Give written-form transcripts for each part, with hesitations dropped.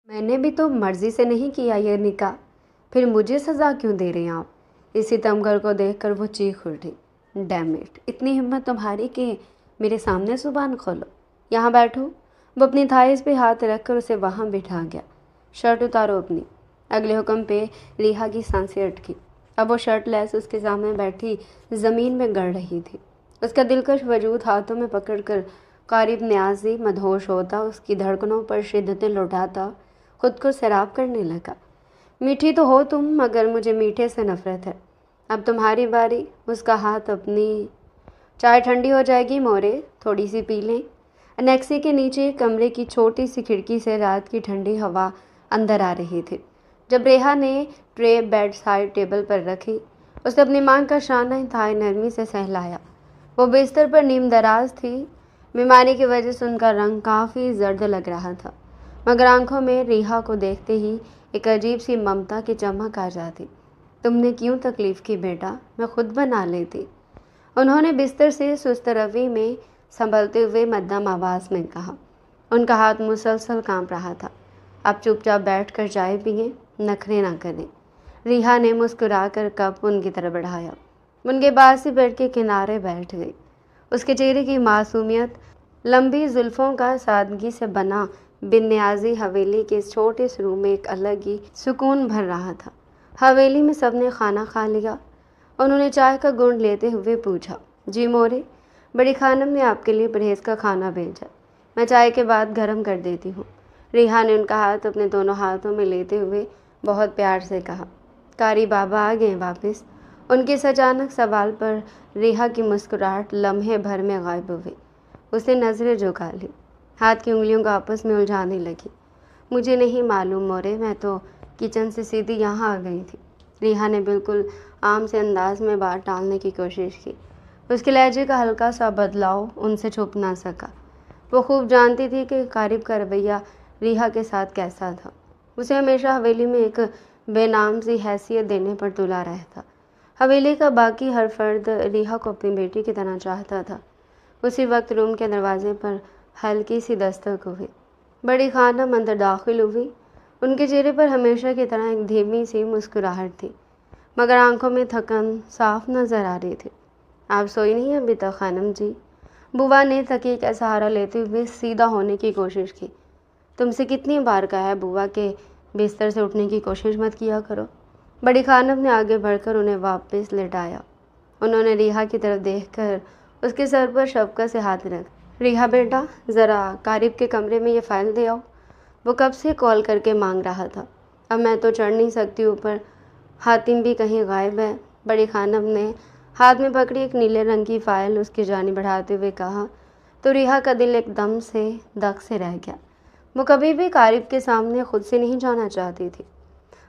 میں نے بھی تو مرضی سے نہیں کیا یہ نکاح، پھر مجھے سزا کیوں دے رہے ہیں آپ؟ اس ستمگر کو دیکھ کر وہ چیخ اٹھی۔ ڈیم اٹ، اتنی ہمت تمہاری کہ میرے سامنے زبان کھولو، یہاں بیٹھو۔ وہ اپنی تھائیز پہ ہاتھ رکھ کر اسے وہاں بٹھا گیا۔ شرٹ اتارو اپنی۔ اگلے حکم پہ ریحا کی سانسیں اٹکی۔ اب وہ شرٹ لیس اس کے سامنے بیٹھی زمین میں گڑ رہی تھی۔ اس کا دلکش وجود ہاتھوں میں پکڑ کر قریب نیازی مدہوش ہوتا، اس کی دھڑکنوں پر شدتیں لوٹاتا خود کو سیراب کرنے لگا۔ میٹھی تو ہو تم، مگر مجھے میٹھے سے نفرت ہے۔ اب تمہاری باری۔ اس کا ہاتھ اپنی چائے ٹھنڈی ہو جائے گی مورے، تھوڑی سی پی لیں۔ انیکسی کے نیچے کمرے کی چھوٹی سی کھڑکی سے رات کی ٹھنڈی ہوا اندر آ رہی تھی۔ جب ریحا نے ٹرے بیڈ سائڈ ٹیبل پر رکھی، اس نے اپنی مانگ کا شانہ انتہائی نرمی سے سہلایا۔ وہ بستر پر نیم دراز تھی۔ بیماری کی وجہ سے ان کا رنگ کافی زرد لگ رہا تھا، مگر آنکھوں میں ریحا کو دیکھتے ہی ایک عجیب سی ممتا کی چمک آ جاتی۔ تم نے کیوں تکلیف کی بیٹا، میں خود بنا لیتی۔ انہوں نے بستر سے سست روی میں سنبھلتے ہوئے مدھم آواز میں کہا۔ ان کا ہاتھ مسلسل کانپ رہا تھا۔ آپ چپ چاپ بیٹھ کر چائے پئیں، نخرے نہ کریں۔ ریحا نے مسکرا کر کپ ان کی طرف بڑھایا۔ ان کے پاس ہی بیڈ کے کنارے بیٹھ گئی۔ اس کے چہرے کی معصومیت، لمبی زلفوں کا سادگی سے بنا بن نیازی حویلی کے اس چھوٹے سے روم میں ایک الگ ہی سکون بھر رہا تھا۔ حویلی میں سب نے کھانا کھا لیا۔ انہوں نے چائے کا گھونٹ لیتے ہوئے پوچھا، جی مورے، بڑی خانم نے آپ کے لیے پرہیز کا کھانا بھیجا، میں چائے کے بعد گرم کر دیتی ہوں۔ ریحا نے ان کا ہاتھ اپنے دونوں ہاتھوں میں لیتے ہوئے بہت پیار سے کہا۔ قاری بابا آ گئے واپس؟ ان کے اس اچانک سوال پر ریحا کی مسکراہٹ لمحے بھر میں غائب ہوئی۔ اس نے نظریں جھکا لی، ہاتھ کی انگلیوں کو آپس میں الجھانے لگی۔ مجھے نہیں معلوم مورے، میں تو کچن سے سیدھی یہاں آ گئی تھی۔ ریحا نے بالکل عام سے انداز میں بات ٹالنے کی کوشش کی۔ اس کے لہجے کا ہلکا سا بدلاؤ ان سے چھپ نہ سکا۔ وہ خوب جانتی تھی کہ قریب کا رویہ ریحا کے ساتھ کیسا تھا۔ اسے ہمیشہ حویلی میں ایک بے نام سی حیثیت دینے پر تلا رہتا۔ حویلی کا باقی ہر فرد ریحا کو اپنی بیٹی کی طرح چاہتا تھا۔ اسی وقت روم کے دروازے پر ہلکی سی دستک ہوئی۔ بڑی خانم اندر داخل ہوئی۔ ان کے چہرے پر ہمیشہ کی طرح ایک دھیمی سی مسکراہٹ تھی، مگر آنکھوں میں تھکن صاف نظر آ رہی تھی۔ آپ سوئی نہیں ابھی تک خانم جی؟ بوا نے تکیے کا سہارا لیتے ہوئے سیدھا ہونے کی کوشش کی۔ تم سے کتنی بار کہا ہے بوا کہ بستر سے اٹھنے کی کوشش مت کیا کرو۔ بڑی خانم نے آگے بڑھ کر انہیں واپس لٹایا۔ انہوں نے ریحا کی طرف دیکھ کر اس کے سر پر شفقت سے ہاتھ رکھ۔ ریحا بیٹا، ذرا قریب کے کمرے میں یہ فائل دے آؤ۔ وہ کب سے کال کر کے مانگ رہا تھا۔ اب میں تو چڑھ نہیں سکتی اوپر، حاتم بھی کہیں غائب ہے۔ بڑی خانم نے ہاتھ میں پکڑی ایک نیلے رنگ کی فائل اس کی جانب بڑھاتے ہوئے کہا، تو ریحا کا دل ایک دم سے دک سے رہ گیا۔ وہ کبھی بھی قریب کے سامنے خود سے نہیں جانا چاہتی تھی۔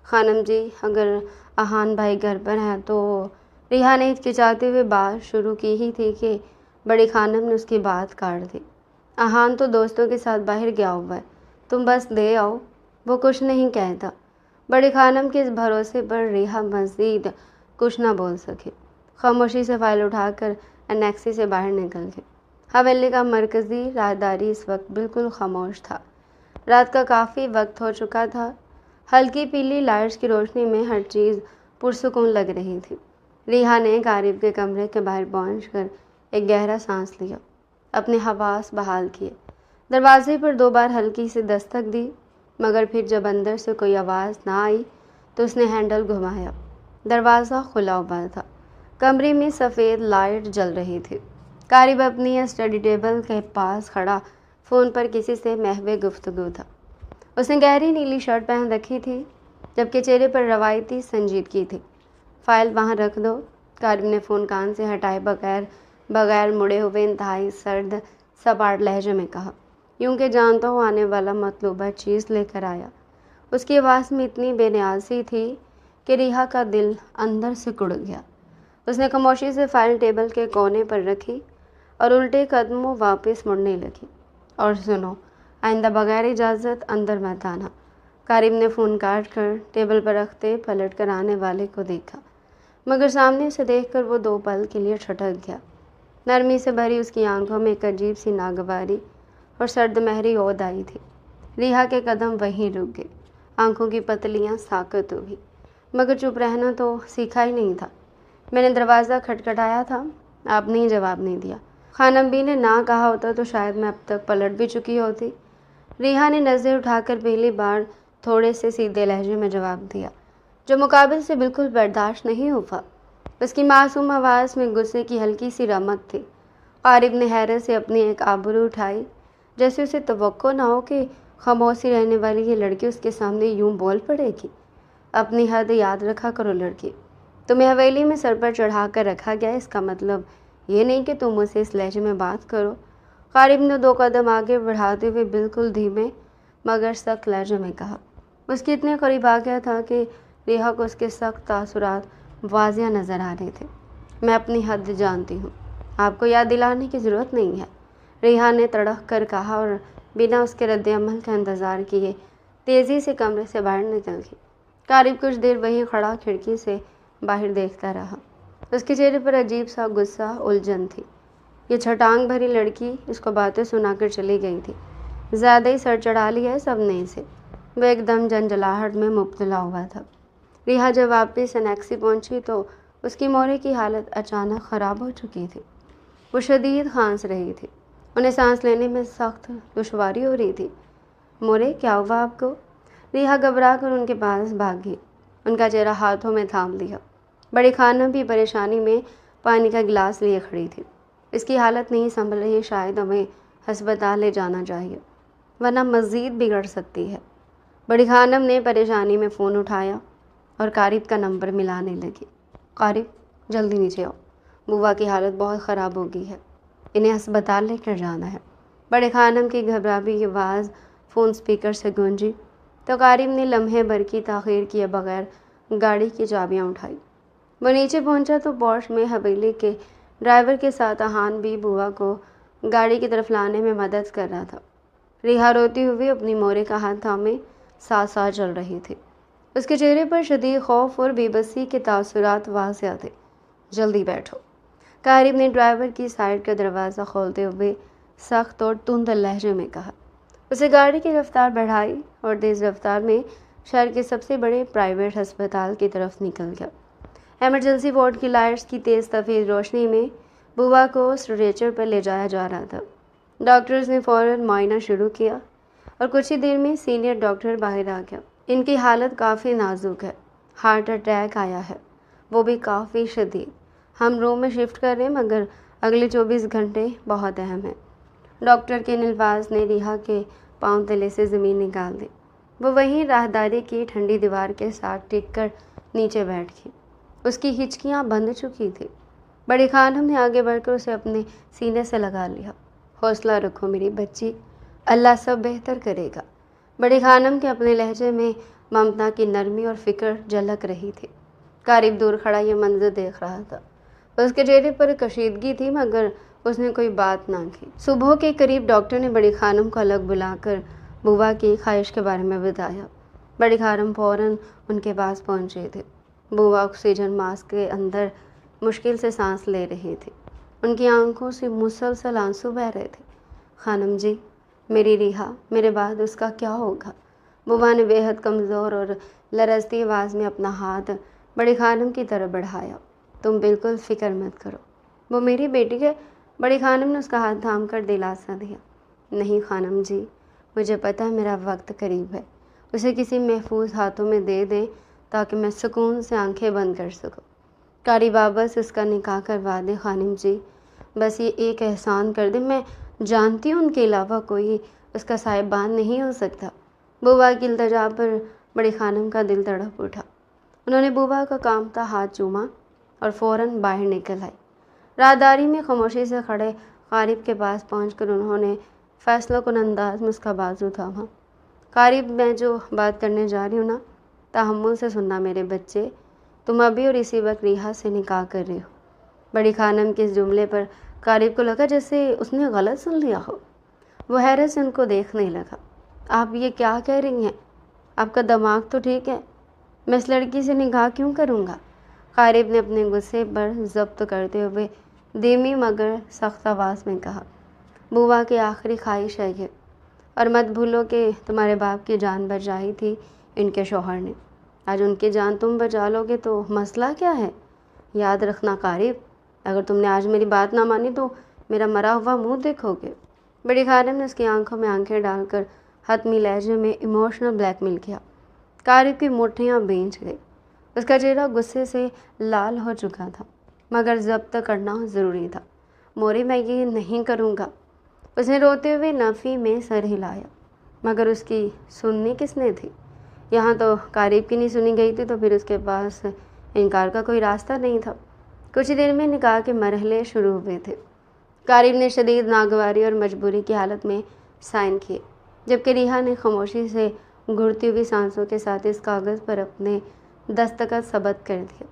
خانم جی، اگر احان بھائی گھر پر ہیں تو ریحا نے ہچکچاتے ہوئے بات شروع کی ہی تھی کہ بڑی خانم نے اس کی بات کاٹ دی۔ احان تو دوستوں کے ساتھ باہر گیا ہوا ہے، تم بس دے آؤ، وہ کچھ نہیں کہتا۔ بڑی خانم کے اس بھروسے پر ریحا مزید کچھ نہ بول سکے۔ خاموشی سے فائل اٹھا کر انیکسی سے باہر نکل گئی۔ حویلی کا مرکزی راہداری اس وقت بالکل خاموش تھا۔ رات کا کافی وقت ہو چکا تھا۔ ہلکی پیلی لائٹس کی روشنی میں ہر چیز پرسکون لگ رہی تھی۔ ریحا نے قریب کے کمرے کے باہر پہنچ کر ایک گہرا سانس لیا، اپنے حواس بحال کیے۔ دروازے پر 2 بار ہلکی سی دستک دی، مگر پھر جب اندر سے کوئی آواز نہ آئی تو اس نے ہینڈل گھمایا۔ دروازہ کھلا ہوا تھا۔ کمرے میں سفید لائٹ جل رہی تھی۔ قریب اپنی اسٹڈی ٹیبل کے پاس کھڑا فون پر کسی سے محو گفتگو تھا۔ اس نے گہری نیلی شرٹ پہن رکھی تھی، جبکہ چہرے پر روایتی سنجیدگی تھی۔ فائل وہاں رکھ دو، قریب نے فون کان سے ہٹائے بغیر مڑے ہوئے انتہائی سرد سپاٹ لہجے میں کہا، یوں کہ جانتا ہوں آنے والا مطلوبہ چیز لے کر آیا۔ اس کی آواز میں اتنی بے نیازی تھی کہ ریحا کا دل اندر سے کڑ گیا۔ اس نے خاموشی سے فائل ٹیبل کے کونے پر رکھی اور الٹے قدموں واپس مڑنے لگی۔ اور سنو، آئندہ بغیر اجازت اندر مت آنا۔ قریب نے فون کاٹ کر ٹیبل پر رکھتے پلٹ کر آنے والے کو دیکھا، مگر سامنے سے دیکھ کر وہ 2 پل کے لیے ٹھٹک گیا۔ نرمی سے بھری اس کی آنکھوں میں ایک عجیب سی ناگواری اور سرد مہری عود آئی تھی۔ ریحا کے قدم وہیں رک گئے، آنکھوں کی پتلیاں ساکت ہوئی، مگر چپ رہنا تو سیکھا ہی نہیں تھا۔ میں نے دروازہ کھٹکھٹایا تھا، آپ نے ہی جواب نہیں دیا۔ خانم بی نے نہ کہا ہوتا تو شاید میں اب تک پلٹ بھی چکی ہوتی۔ ریحا نے نظر اٹھا کر پہلی بار تھوڑے سے سیدھے لہجے میں جواب دیا، جو مقابل سے بالکل برداشت نہیں ہوا۔ اس کی معصوم آواز میں غصے کی ہلکی سی رمق تھی۔ قارب نے حیرت سے اپنی ایک آبرو اٹھائی، جیسے اسے توقع نہ ہو کہ خاموشی رہنے والی یہ لڑکی اس کے سامنے یوں بول پڑے گی۔ اپنی حد یاد رکھا کرو لڑکی، تمہیں حویلی میں سر پر چڑھا کر رکھا گیا، اس کا مطلب یہ نہیں کہ تم اسے اس لہجے میں بات کرو۔ قارب نے 2 قدم آگے بڑھاتے ہوئے بالکل دھیمے مگر سخت لہجے میں کہا۔ اس کے اتنے قریب آ گیا تھا کہ ریحا کو اس کے سخت تاثرات واضح نظر آ رہے تھے۔ میں اپنی حد جانتی ہوں، آپ کو یاد دلانے کی ضرورت نہیں ہے، ریحا نے تڑپ کر کہا اور بنا اس کے رد عمل کا انتظار کیے تیزی سے کمرے سے باہر نکل گئی۔ قارب کچھ دیر وہیں کھڑا کھڑکی سے باہر دیکھتا رہا۔ اس کے چہرے پر عجیب سا غصہ، الجھن تھی۔ یہ چھٹانگ بھری لڑکی اس کو باتیں سنا کر چلی گئی تھی، زیادہ ہی سر چڑھا لیا ہے سب نے اسے۔ وہ ایک دم جنجلاہٹ میں مبتلا ہوا تھا۔ ریحا جب واپس انیکسی پہنچی تو اس کی مورے کی حالت اچانک خراب ہو چکی تھی۔ وہ شدید کھانس رہی تھی، انہیں سانس لینے میں سخت دشواری ہو رہی تھی۔ مورے، کیا ہوا آپ کو؟ ریحا گھبرا کر ان کے پاس بھاگی، ان کا چہرہ ہاتھوں میں تھام لیا۔ بڑی خانم بھی پریشانی میں پانی کا گلاس لیے کھڑی تھی۔ اس کی حالت نہیں سنبھل رہی، شاید ہمیں ہسپتال لے جانا چاہیے، ورنہ مزید بگڑ سکتی ہے۔ بڑی خانم نے پریشانی میں فون اٹھایا اور قارب کا نمبر ملانے لگی۔ قارب، جلدی نیچے آؤ، بوا کی حالت بہت خراب ہو گئی ہے، انہیں ہسپتال لے کر جانا ہے۔ بڑے خانم کی گھبراہی آواز فون اسپیکر سے گونجی تو قارب نے لمحے بھر کی تاخیر کیے بغیر گاڑی کی چابیاں اٹھائی۔ وہ نیچے پہنچا تو پورش میں حویلی کے ڈرائیور کے ساتھ احان بھی بوا کو گاڑی کی طرف لانے میں مدد کر رہا تھا۔ ریحا روتی ہوئی اپنی مورے کا ہاتھ تھامے ساتھ ساتھ چل رہی تھی۔ اس کے چہرے پر شدید خوف اور بے بسی کے تاثرات واضح تھے۔ جلدی بیٹھو، قارب نے ڈرائیور کی سائیڈ کا دروازہ کھولتے ہوئے سخت اور تند لہجے میں کہا۔ اسے گاڑی کی رفتار بڑھائی اور تیز رفتار میں شہر کے سب سے بڑے پرائیویٹ ہسپتال کی طرف نکل گیا۔ ایمرجنسی وارڈ کی لائٹس کی تیز تفیض روشنی میں بوا کو اسٹریچر پر لے جایا جا رہا تھا۔ ڈاکٹرز نے فوراً معائنہ شروع کیا اور کچھ ہی دیر میں سینئر ڈاکٹر باہر آ گیا۔ ان کی حالت کافی نازک ہے، ہارٹ اٹیک آیا ہے، وہ بھی کافی شدید۔ ہم روم میں شفٹ کر رہے ہیں مگر اگلے 24 گھنٹے بہت اہم ہیں۔ ڈاکٹر کے ان الفاظ نے ریحا کے پاؤں تلے سے زمین نکال دی۔ وہ وہیں راہداری کی ٹھنڈی دیوار کے ساتھ ٹک کر نیچے بیٹھ گئی۔ اس کی ہچکیاں بندھ چکی تھی۔ بڑی خانم نے آگے بڑھ کر اسے اپنے سینے سے لگا لیا۔ حوصلہ رکھو میری بچی، اللہ سب بہتر کرے گا۔ بڑی خانم کے اپنے لہجے میں ممتا کی نرمی اور فکر جھلک رہی تھی۔ قارب دور کھڑا یہ منظر دیکھ رہا تھا۔ اس کے چہرے پر کشیدگی تھی مگر اس نے کوئی بات نہ کی۔ صبح کے قریب ڈاکٹر نے بڑی خانم کو الگ بلا کر بوا کی خواہش کے بارے میں بتایا۔ بڑی خانم فوراً ان کے پاس پہنچے تھے۔ بوا آکسیجن ماسک کے اندر مشکل سے سانس لے رہی تھی، ان کی آنکھوں سے مسلسل آنسو بہہ رہے تھے۔ خانم جی، میری ریحا، میرے بعد اس کا کیا ہوگا؟ بوا نے بے حد کمزور اور لرزتی آواز میں اپنا ہاتھ بڑی خانم کی طرف بڑھایا۔ تم بالکل فکر مت کرو، وہ میری بیٹی ہے۔ بڑی خانم نے اس کا ہاتھ تھام کر دلاسا دیا۔ نہیں خانم جی، مجھے پتہ ہے میرا وقت قریب ہے، اسے کسی محفوظ ہاتھوں میں دے دیں تاکہ میں سکون سے آنکھیں بند کر سکوں۔ قاری واپس اس کا نکاح کروا دیں خانم جی، بس یہ ایک احسان کر دیں، میں جانتی ہوں ان کے علاوہ کوئی اس کا صاحبان نہیں ہو سکتا۔ بوا کی التجا پر بڑی خانم کا دل تڑپ اٹھا۔ انہوں نے بوا کا کانپتا ہاتھ چوما اور فوراً باہر نکل آئی۔ راہداری میں خاموشی سے کھڑے قارب کے پاس پہنچ کر انہوں نے فیصلہ کن انداز میں اس کا بازو تھاما۔ قارب، میں جو بات کرنے جا رہی ہوں نا، تحمل سے سننا میرے بچے، تم ابھی اور اسی وقت ریحا سے نکاح کر رہے ہو۔ بڑی خانم کے اس جملے پر قارب کو لگا جیسے اس نے غلط سن لیا ہو۔ وہ حیرت سے ان کو دیکھنے لگا۔ آپ یہ کیا کہہ رہی ہیں؟ آپ کا دماغ تو ٹھیک ہے؟ میں اس لڑکی سے نکاح کیوں کروں گا؟ قارب نے اپنے غصے پر ضبط کرتے ہوئے دھیمی مگر سخت آواز میں کہا۔ بوا کی آخری خواہش ہے یہ، اور مت بھولو کہ تمہارے باپ کی جان بچائی تھی ان کے شوہر نے، آج ان کی جان تم بچا لو گے تو مسئلہ کیا ہے؟ یاد رکھنا قارب، اگر تم نے آج میری بات نہ مانی تو میرا مرا ہوا منہ دیکھو گے۔ بڑی خانم نے اس کی آنکھوں میں آنکھیں ڈال کر حتمی لہجے میں ایموشنل بلیک میل کیا۔ قارب کی مٹھیاں بھیج گئی، اس کا چہرہ غصے سے لال ہو چکا تھا، مگر ضبط کرنا ضروری تھا۔ موری، میں یہ نہیں کروں گا۔ اس نے روتے ہوئے نفی میں سر ہلایا، مگر اس کی سننی کس نے تھی؟ یہاں تو قارب کی نہیں سنی گئی تھی تو پھر اس کے پاس انکار کا کوئی راستہ نہیں تھا۔ کچھ دیر میں نکاح کے مرحلے شروع ہوئے تھے۔ قارب نے شدید ناگواری اور مجبوری کی حالت میں سائن کیے، جبکہ ریحا نے خاموشی سے گھڑتی ہوئی سانسوں کے ساتھ اس کاغذ پر اپنے دستخط ثبت کر دیے۔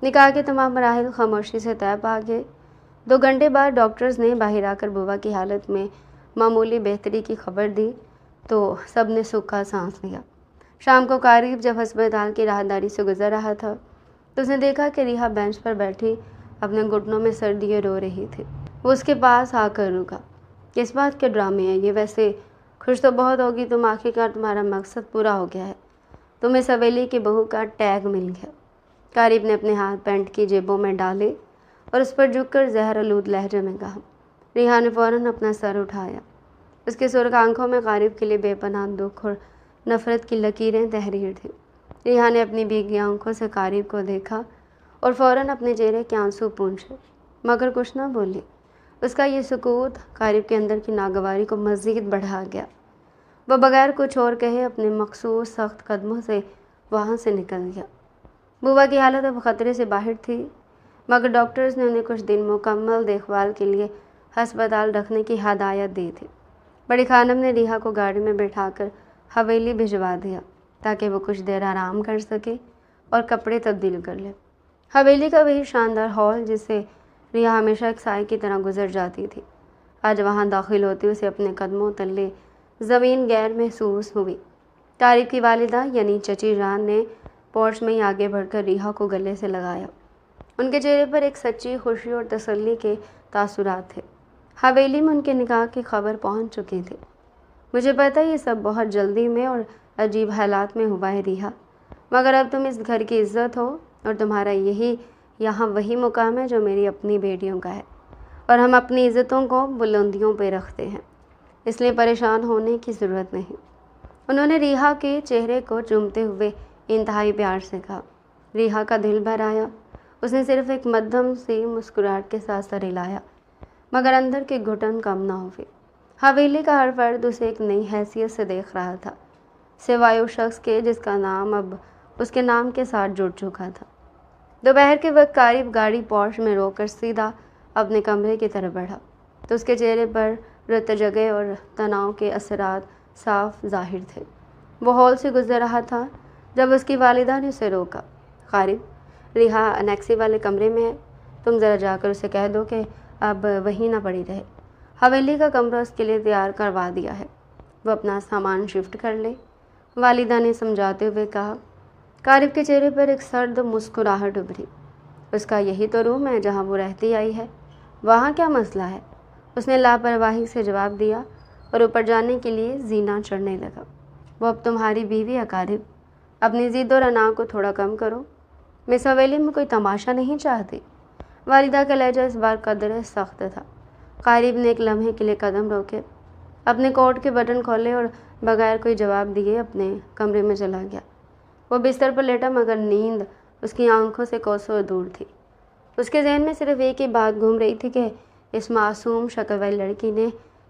نکاح کے تمام مراحل خاموشی سے طے پا گئے۔ 2 گھنٹے بعد ڈاکٹرز نے باہر آ کر بوا کی حالت میں معمولی بہتری کی خبر دی تو سب نے سکھا سانس لیا۔ شام کو قارب جب ہسپتال کی راہداری سے گزر رہا تھا تو اس نے دیکھا کہ ریحا بینچ پر بیٹھی اپنے گھٹنوں میں سر دیے رو رہی تھی۔ وہ اس کے پاس آ کر رکا۔ کس بات کے ڈرامے ہیں یہ؟ ویسے خوش تو بہت ہوگی تم، آخرکار تمہارا مقصد پورا ہو گیا ہے، تمہیں اس حویلی کی بہو کا ٹیگ مل گیا۔ قارب نے اپنے ہاتھ پینٹ کی جیبوں میں ڈالے اور اس پر جھک کر زہر آلود لہجے میں کہا۔ ریحا نے فوراً اپنا سر اٹھایا۔ اس کی سرخ آنکھوں میں قارب کے لیے بے پناہ دکھ اور نفرت کی لکیریں تحریر تھیں۔ ریحا نے اپنی بھیگی آنکھوں سے قارب کو دیکھا اور فوراً اپنے چہرے کے آنسو پونچھے، مگر کچھ نہ بولی۔ اس کا یہ سکوت قارب کے اندر کی ناگواری کو مزید بڑھا گیا۔ وہ بغیر کچھ اور کہے اپنے مخصوص سخت قدموں سے وہاں سے نکل گیا۔ بوا کی حالت اب خطرے سے باہر تھی، مگر ڈاکٹرز نے انہیں کچھ دن مکمل دیکھ بھال کے لیے ہسپتال رکھنے کی ہدایت دی تھی۔ بڑی خانم نے ریحا کو گاڑی میں بٹھا کر حویلی بھجوا دیا تاکہ وہ کچھ دیر آرام کر سکے اور کپڑے تبدیل کر لے۔ حویلی کا وہی شاندار ہال جس سے ریحا ہمیشہ ایک سائے کی طرح گزر جاتی تھی، آج وہاں داخل ہوتے اسے اپنے قدموں تلے زمین غیر محسوس ہوئی۔ قارب کی والدہ یعنی چچی جان نے پورچ میں ہی آگے بڑھ کر ریحا کو گلے سے لگایا۔ ان کے چہرے پر ایک سچی خوشی اور تسلی کے تاثرات تھے۔ حویلی میں ان کے نکاح کی خبر پہنچ چکی تھی۔ مجھے پتہ یہ سب بہت جلدی میں اور عجیب حالات میں ہوا ہے ریحا، مگر اب تم اس گھر کی عزت ہو اور تمہارا یہاں وہی مقام ہے جو میری اپنی بیٹیوں کا ہے، اور ہم اپنی عزتوں کو بلندیوں پہ رکھتے ہیں، اس لیے پریشان ہونے کی ضرورت نہیں۔ انہوں نے ریحا کے چہرے کو چومتے ہوئے انتہائی پیار سے کہا۔ ریحا کا دل بھر آیا۔ اس نے صرف ایک مدھم سی مسکراہٹ کے ساتھ سر ہلایا، مگر اندر کی گھٹن کم نہ ہوئی۔ حویلی کا ہر فرد اسے ایک نئی حیثیت سے دیکھ رہا تھا، سوائے اس شخص کے جس کا نام اب اس کے نام کے ساتھ جڑ چکا تھا۔ دوپہر کے وقت قارب گاڑی پورچ میں روک کر سیدھا اپنے کمرے کی طرف بڑھا تو اس کے چہرے پر رت جگہ اور تناؤ کے اثرات صاف ظاہر تھے۔ وہ ہال سے گزر رہا تھا جب اس کی والدہ نے اسے روکا۔ قارب، ریحا انیکسی والے کمرے میں ہے، تم ذرا جا کر اسے کہہ دو کہ اب وہیں نہ پڑی رہے۔ حویلی کا کمرہ اس کے لیے تیار کروا دیا ہے، وہ اپنا سامان شفٹ کر لے، والدہ نے سمجھاتے ہوئے کہا۔ قارب کے چہرے پر ایک سرد مسکراہٹ ابھری۔ اس کا یہی تو روم ہے جہاں وہ رہتی آئی ہے، وہاں کیا مسئلہ ہے؟ اس نے لاپرواہی سے جواب دیا اور اوپر جانے کے لیے زینہ چڑھنے لگا۔ وہ اب تمہاری بیوی ہے قارب، اپنی ضد اور انا کو تھوڑا کم کرو، میں اس حویلی میں کوئی تماشا نہیں چاہتی۔ والدہ کا لہجہ اس بار قدرے سخت تھا۔ قارب نے ایک لمحے کے لیے قدم روکے، اپنے کوٹ کے بٹن کھولے اور بغیر کوئی جواب دیے اپنے کمرے میں چلا گیا۔ وہ بستر پر لیٹا مگر نیند اس کی آنکھوں سے کوسوں دور تھی۔ اس کے ذہن میں صرف ایک ہی بات گھوم رہی تھی کہ اس معصوم شکل والی لڑکی نے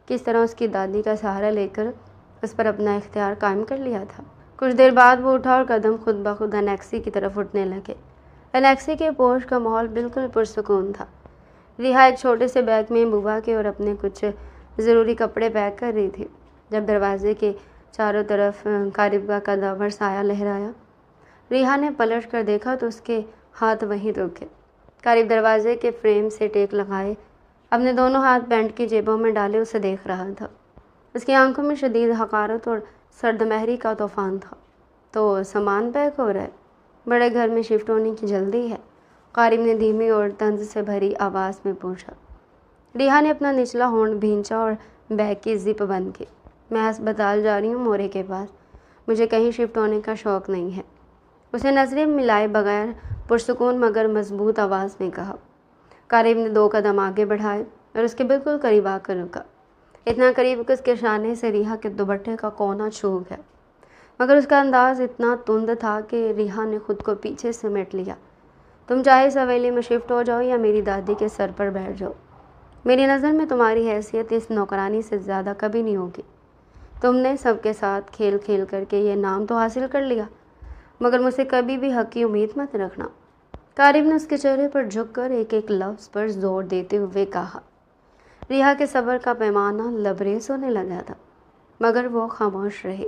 کس طرح اس کی دادی کا سہارا لے کر اس پر اپنا اختیار قائم کر لیا تھا۔ کچھ دیر بعد وہ اٹھا اور قدم خود بخود انیکسی کی طرف اٹھنے لگے۔ انیکسی کے پورچ کا ماحول بالکل پرسکون تھا۔ ریحا ایک چھوٹے سے بیگ میں بوا کے اور اپنے کچھ ضروری کپڑے پیک کر رہی تھی جب دروازے کے چاروں طرف قارب کا قداور سایہ لہرایا۔ ریحا نے پلٹ کر دیکھا تو اس کے ہاتھ وہیں رک گئے۔ قارب دروازے کے فریم سے ٹیک لگائے اپنے دونوں ہاتھ پینٹ کی جیبوں میں ڈالے اسے دیکھ رہا تھا۔ اس کی آنکھوں میں شدید حقارت اور سرد مہری کا طوفان تھا۔ تو سامان پیک ہو رہا ہے؟ بڑے گھر میں شفٹ ہونے کی جلدی ہے؟ قارب نے دھیمی اور طنز سے بھری آواز میں پوچھا۔ ریحا نے اپنا نچلا ہونٹ بھینچا اور بیگ کی زپ بند کی۔ میں ہسپتال جا رہی ہوں مورے کے پاس، مجھے کہیں شفٹ ہونے کا شوق نہیں ہے۔ اسے نظریں ملائے بغیر پرسکون مگر مضبوط آواز میں کہا۔ قریب نے 2 قدم آگے بڑھائے اور اس کے بالکل قریب آ کر رکا، اتنا قریب کہ اس کے شانے سے ریحا کے دوپٹے کا کونا چھو گیا، مگر اس کا انداز اتنا تند تھا کہ ریحا نے خود کو پیچھے سمیٹ لیا۔ تم چاہے اس حویلی میں شفٹ ہو جاؤ یا میری دادی کے سر پر بیٹھ جاؤ، میری نظر میں تمہاری حیثیت اس نوکرانی سے زیادہ کبھی نہیں ہوگی۔ تم نے سب کے ساتھ کھیل کھیل کر کے یہ نام تو حاصل کر لیا، مگر مجھ سے کبھی بھی حق کی امید مت رکھنا۔ قریب نے اس کے چہرے پر جھک کر ایک ایک لفظ پر زور دیتے ہوئے کہا۔ ریحا کے صبر کا پیمانہ لبریز ہونے لگا تھا، مگر وہ خاموش رہی۔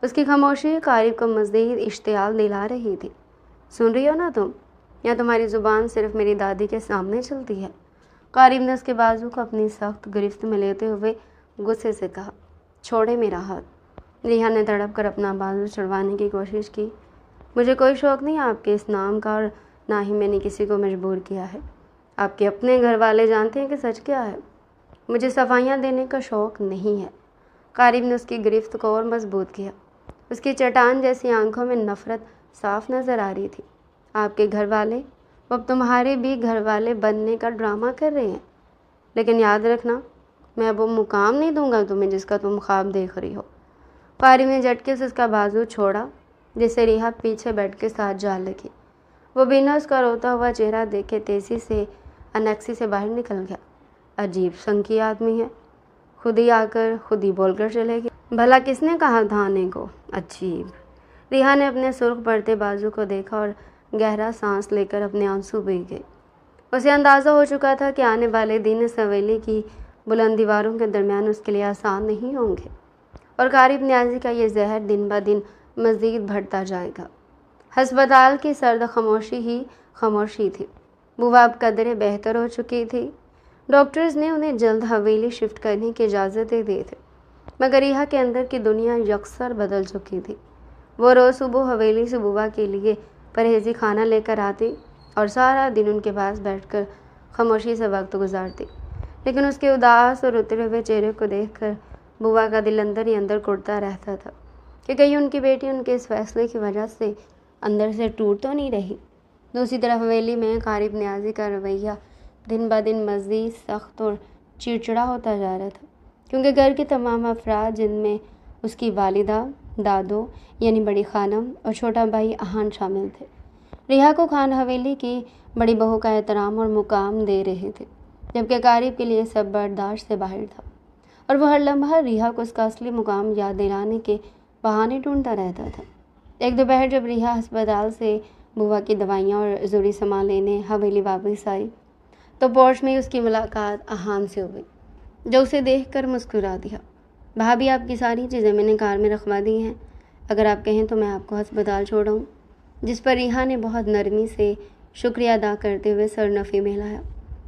اس کی خاموشی قریب کو مزید اشتعال دلا رہی تھی۔ سن رہی ہو نا تم، یا تمہاری زبان صرف میری دادی کے سامنے چلتی ہے؟ قریب نے اس کے بازو کو اپنی سخت گرفت میں لیتے ہوئے غصے سے کہا۔ چھوڑے میرا ہاتھ۔ ریحا نے تڑپ کر اپنا بازو چھڑوانے کی کوشش کی۔ مجھے کوئی شوق نہیں آپ کے اس نام کا، اور نہ ہی میں نے کسی کو مجبور کیا ہے۔ آپ کے اپنے گھر والے جانتے ہیں کہ سچ کیا ہے۔ مجھے صفائیاں دینے کا شوق نہیں ہے۔ قریب نے اس کی گرفت کو اور مضبوط کیا۔ اس کی چٹان جیسی آنکھوں میں نفرت صاف نظر آ رہی تھی۔ آپ کے گھر والے، وہ اب تمہارے بھی گھر والے بننے کا ڈرامہ کر رہے ہیں، لیکن یاد رکھنا میں اب وہ مقام نہیں دوں گا تمہیں جس کا تم خواب دیکھ رہی ہو۔ قریب نے جھٹکے سے اس کا بازو چھوڑا، جس سے ریحا پیچھے بیٹھ کے ساتھ جا لگی۔ وہ بنا اس کا روتا ہوا چہرہ دیکھے تیزی سے انیکسی سے باہر نکل گیا۔ عجیب سنکی آدمی ہے، خود ہی آ کر خود ہی بول کر چلے گی۔ بھلا کس نے کہا تھا آنے کو؟ عجیب۔ ریحا نے اپنے سرخ پڑتے بازو کو دیکھا اور گہرا سانس لے کر اپنے آنسو بھیگ گئے۔ اسے اندازہ ہو چکا تھا کہ آنے والے دن اس حویلی کی بلند دیواروں کے درمیان اس کے لیے آسان نہیں ہوں گے، اور قریب نیازی کا یہ زہر دن بہ دن مزید بڑھتا جائے گا۔ ہسپتال کی سرد خاموشی ہی خاموشی تھی۔ بوا اب قدرے بہتر ہو چکی تھی۔ ڈاکٹرز نے انہیں جلد حویلی شفٹ کرنے کی اجازت دے دی تھی، مگر ریحا کے اندر کی دنیا یکسر بدل چکی تھی۔ وہ روز صبح حویلی سے بوا کے لیے پرہیزی کھانا لے کر آتی اور سارا دن ان کے پاس بیٹھ کر خاموشی سے وقت گزارتی، لیکن اس کے اداس اور اترے ہوئے چہرے کو دیکھ کر بوا کا دل اندر ہی اندر کڑتا رہتا تھا کہ کہیں ان کی بیٹی ان کے اس فیصلے کی وجہ سے اندر سے ٹوٹ تو نہیں رہی۔ دوسری طرف حویلی میں قریب نیازی کا رویہ دن بہ دن مزید سخت اور چڑچڑا ہوتا جا رہا تھا، کیونکہ گھر کے تمام افراد، جن میں اس کی والدہ، دادو یعنی بڑی خانم اور چھوٹا بھائی احان شامل تھے، ریحا کو خان حویلی کی بڑی بہو کا احترام اور مقام دے رہے تھے، جبکہ قریب کے لیے سب برداشت سے باہر تھا، اور وہ ہر لمحہ ریحا کو اس کا اصلی مقام یاد دلانے کے بہانے ڈھونڈتا رہتا تھا۔ ایک دوپہر جب ریحا ہسپتال سے بوا کی دوائیاں اور ضروری سامان لینے حویلی واپس آئی تو پورچ میں اس کی ملاقات احان سے ہوئی، جو اسے دیکھ کر مسکرا دیا۔ بھابھی، آپ کی ساری چیزیں میں نے کار میں رکھوا دی ہیں، اگر آپ کہیں تو میں آپ کو ہسپتال چھوڑاؤں؟ جس پر ریحا نے بہت نرمی سے شکریہ ادا کرتے ہوئے سر نفی میں ہلایا۔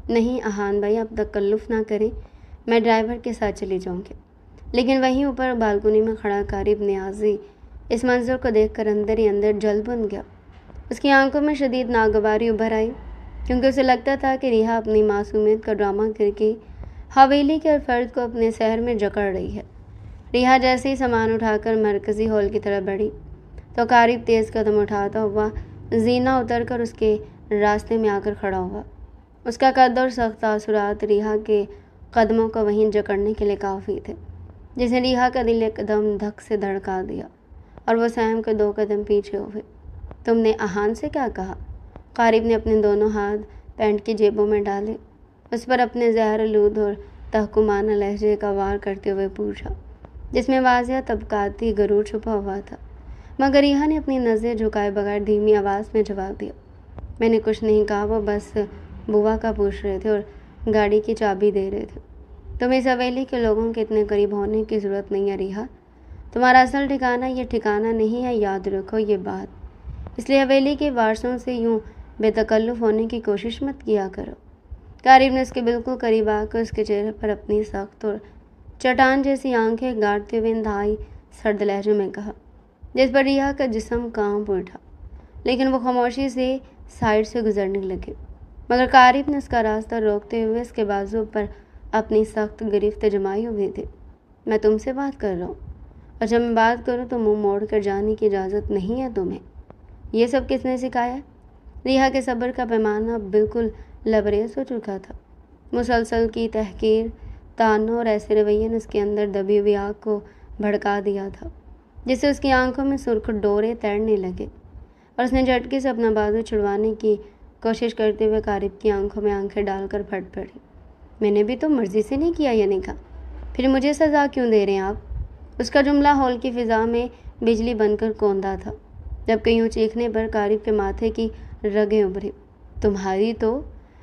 نہیں احان بھائی، آپ تکلف نہ کریں، میں ڈرائیور کے ساتھ چلی جاؤں گی۔ لیکن وہیں اوپر بالکنی میں کھڑا قریب نیازی اس منظر کو دیکھ کر اندر ہی اندر جل بن گیا۔ اس کی آنکھوں میں شدید ناگواری ابھر آئی، کیونکہ اسے لگتا تھا کہ ریحا اپنی معصومیت کا ڈرامہ کر کے حویلی کے ہر فرد کو اپنے سحر میں جکڑ رہی ہے۔ ریحا جیسے ہی سامان اٹھا کر مرکزی ہال کی طرف بڑھی تو قریب تیز قدم اٹھاتا ہوا زینہ اتر کر اس کے راستے میں آ کر کھڑا ہوا۔ اس کا قد اور سخت تاثرات ریحا کے قدموں کو وہیں جکڑنے کے لیے کافی تھے، جس نے ریحا کا دل ایک قدم دھک سے دھڑکا دیا اور وہ سہم کے 2 قدم پیچھے ہوئے۔ تم نے احان سے کیا کہا؟ قریب نے اپنے دونوں ہاتھ پینٹ کی جیبوں میں ڈالے، اس پر اپنے زہر آلود اور تحکمانہ لہجے کا وار کرتے ہوئے پوچھا، جس میں واضح طبقاتی غرور چھپا ہوا تھا۔ مگر ریحا نے اپنی نظریں جھکائے بغیر دھیمی آواز میں جواب دیا، میں نے کچھ نہیں کہا، وہ بس بوا کا پوچھ رہے تھے اور گاڑی کی چابی دے رہے تھے۔ تمہیں اس حویلی کے لوگوں کے اتنے قریب ہونے کی ضرورت نہیں ہے ریحا، تمہارا اصل ٹھکانہ یہ ٹھکانہ نہیں ہے، یاد رکھو یہ بات۔ اس لیے حویلی کے وارثوں سے یوں بے تکلف ہونے کی کوشش مت کیا کرو۔ قریب نے اس کے بالکل قریب آ کر اس کے چہرے پر اپنی سخت اور چٹان جیسی آنکھیں گاڑتے ہوئے انتہائی سرد لہجے میں کہا، جس پر ریحا کا جسم کانپ اٹھا، لیکن وہ خاموشی سے سائڈ سے گزرنے لگے۔ مگر قریب نے اس کا راستہ روکتے ہوئے اس کے بازو پر اپنی سخت گرفت جمائی ہوئی تھی۔ میں تم سے بات کر رہا ہوں، اور جب میں بات کروں تو منہ موڑ کر جانے کی اجازت نہیں ہے تمہیں۔ یہ سب کس نے سکھایا؟ ریحا کے صبر کا پیمانہ بالکل لبریز ہو چکا تھا۔ مسلسل کی تحقیر، تانا اور ایسے رویے نے اس کے اندر دبی ہوئی آگ کو بھڑکا دیا تھا، جس سے اس کی آنکھوں میں سرخ ڈورے تیرنے لگے، اور اس نے جھٹکے سے اپنا بازو چھڑوانے کی کوشش کرتے ہوئے قارب کی آنکھوں میں آنکھیں ڈال کر پھٹ پڑی۔ میں نے بھی تو مرضی سے نہیں کیا یہ نکاح، پھر مجھے سزا کیوں دے رہے ہیں آپ؟ اس کا جملہ ہال کی فضا میں بجلی بن کر کوندا تھا، جبکہ یوں چیخنے پر قارب کے ماتھے کی رگیں ابھری۔ تمہاری تو…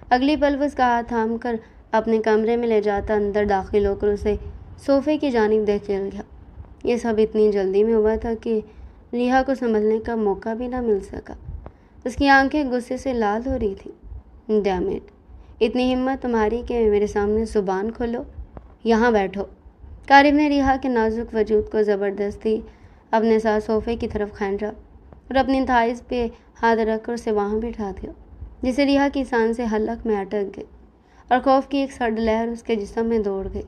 اگلی پل وہ اس کا ہاتھ تھام کر اپنے کمرے میں لے جاتا اندر داخل ہو کر اسے صوفے کی جانب دیکھ چل گیا۔ یہ سب اتنی جلدی میں ہوا تھا کہ ریحا کو سنبھلنے کا موقع بھی نہ مل سکا۔ اس کی آنکھیں غصے سے لال ہو رہی تھیں۔ Damn it! اتنی ہمت تمہاری کہ میرے سامنے زبان کھولو؟ یہاں بیٹھو۔ قارب نے ریحا کے نازک وجود کو زبردستی اپنے ساتھ صوفے کی طرف کھینچا اور اپنی تھائز پہ ہاتھ رکھ کر اسے وہاں بٹھا دیا، جسے ریحا کی سانسیں حلق میں اٹک گئی اور خوف کی ایک سرد لہر اس کے جسم میں دوڑ گئی۔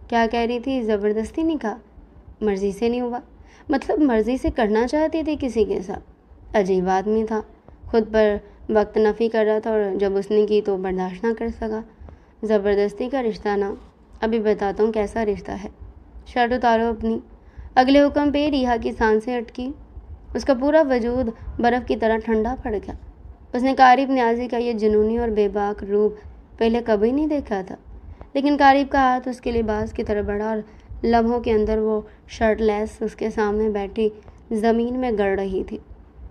کیا کہہ رہی تھی؟ زبردستی نکاح؟ مرضی سے نہیں ہوا؟ مطلب مرضی سے کرنا چاہتی تھی کسی کے ساتھ؟ عجیب آدمی تھا، خود پر وقت نفی کر رہا تھا، اور جب اس نے کی تو برداشت نہ کر سکا۔ زبردستی کا رشتہ نا؟ ابھی بتاتا ہوں کیسا رشتہ ہے۔ شرٹ اتارو اپنی۔ اگلے حکم پہ ریحا کی سانسیں اٹکی، اس کا پورا وجود برف کی طرح ٹھنڈا پڑ گیا۔ اس نے قارب نیازی کا یہ جنونی اور بے باک روپ پہلے کبھی نہیں دیکھا تھا، لیکن قارب کا ہاتھ اس کے لباس کی طرف بڑھا اور لمحوں کے اندر وہ شرٹ لیس اس کے سامنے بیٹھی زمین میں گڑ رہی تھی،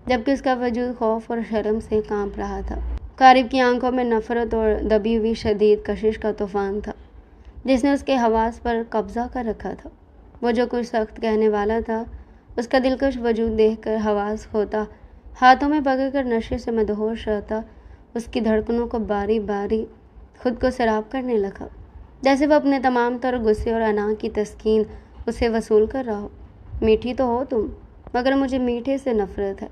جبکہ اس کا وجود خوف اور شرم سے کانپ رہا تھا۔ قارب کی آنکھوں میں نفرت اور دبی ہوئی شدید کشش کا طوفان تھا، جس نے اس کے حواس پر قبضہ کر رکھا تھا۔ وہ جو کچھ سخت کہنے والا تھا، اس کا دلکش وجود دیکھ کر حواس کھوتا، ہاتھوں میں پکڑ کر نشے سے مدہوش رہتا، اس کی دھڑکنوں کو باری باری خود کو سیراب کرنے لگا، جیسے وہ اپنے تمام تر غصے اور انا کی تسکین اسے وصول کر رہا ہو۔ میٹھی تو ہو تم، مگر مجھے میٹھے سے نفرت ہے،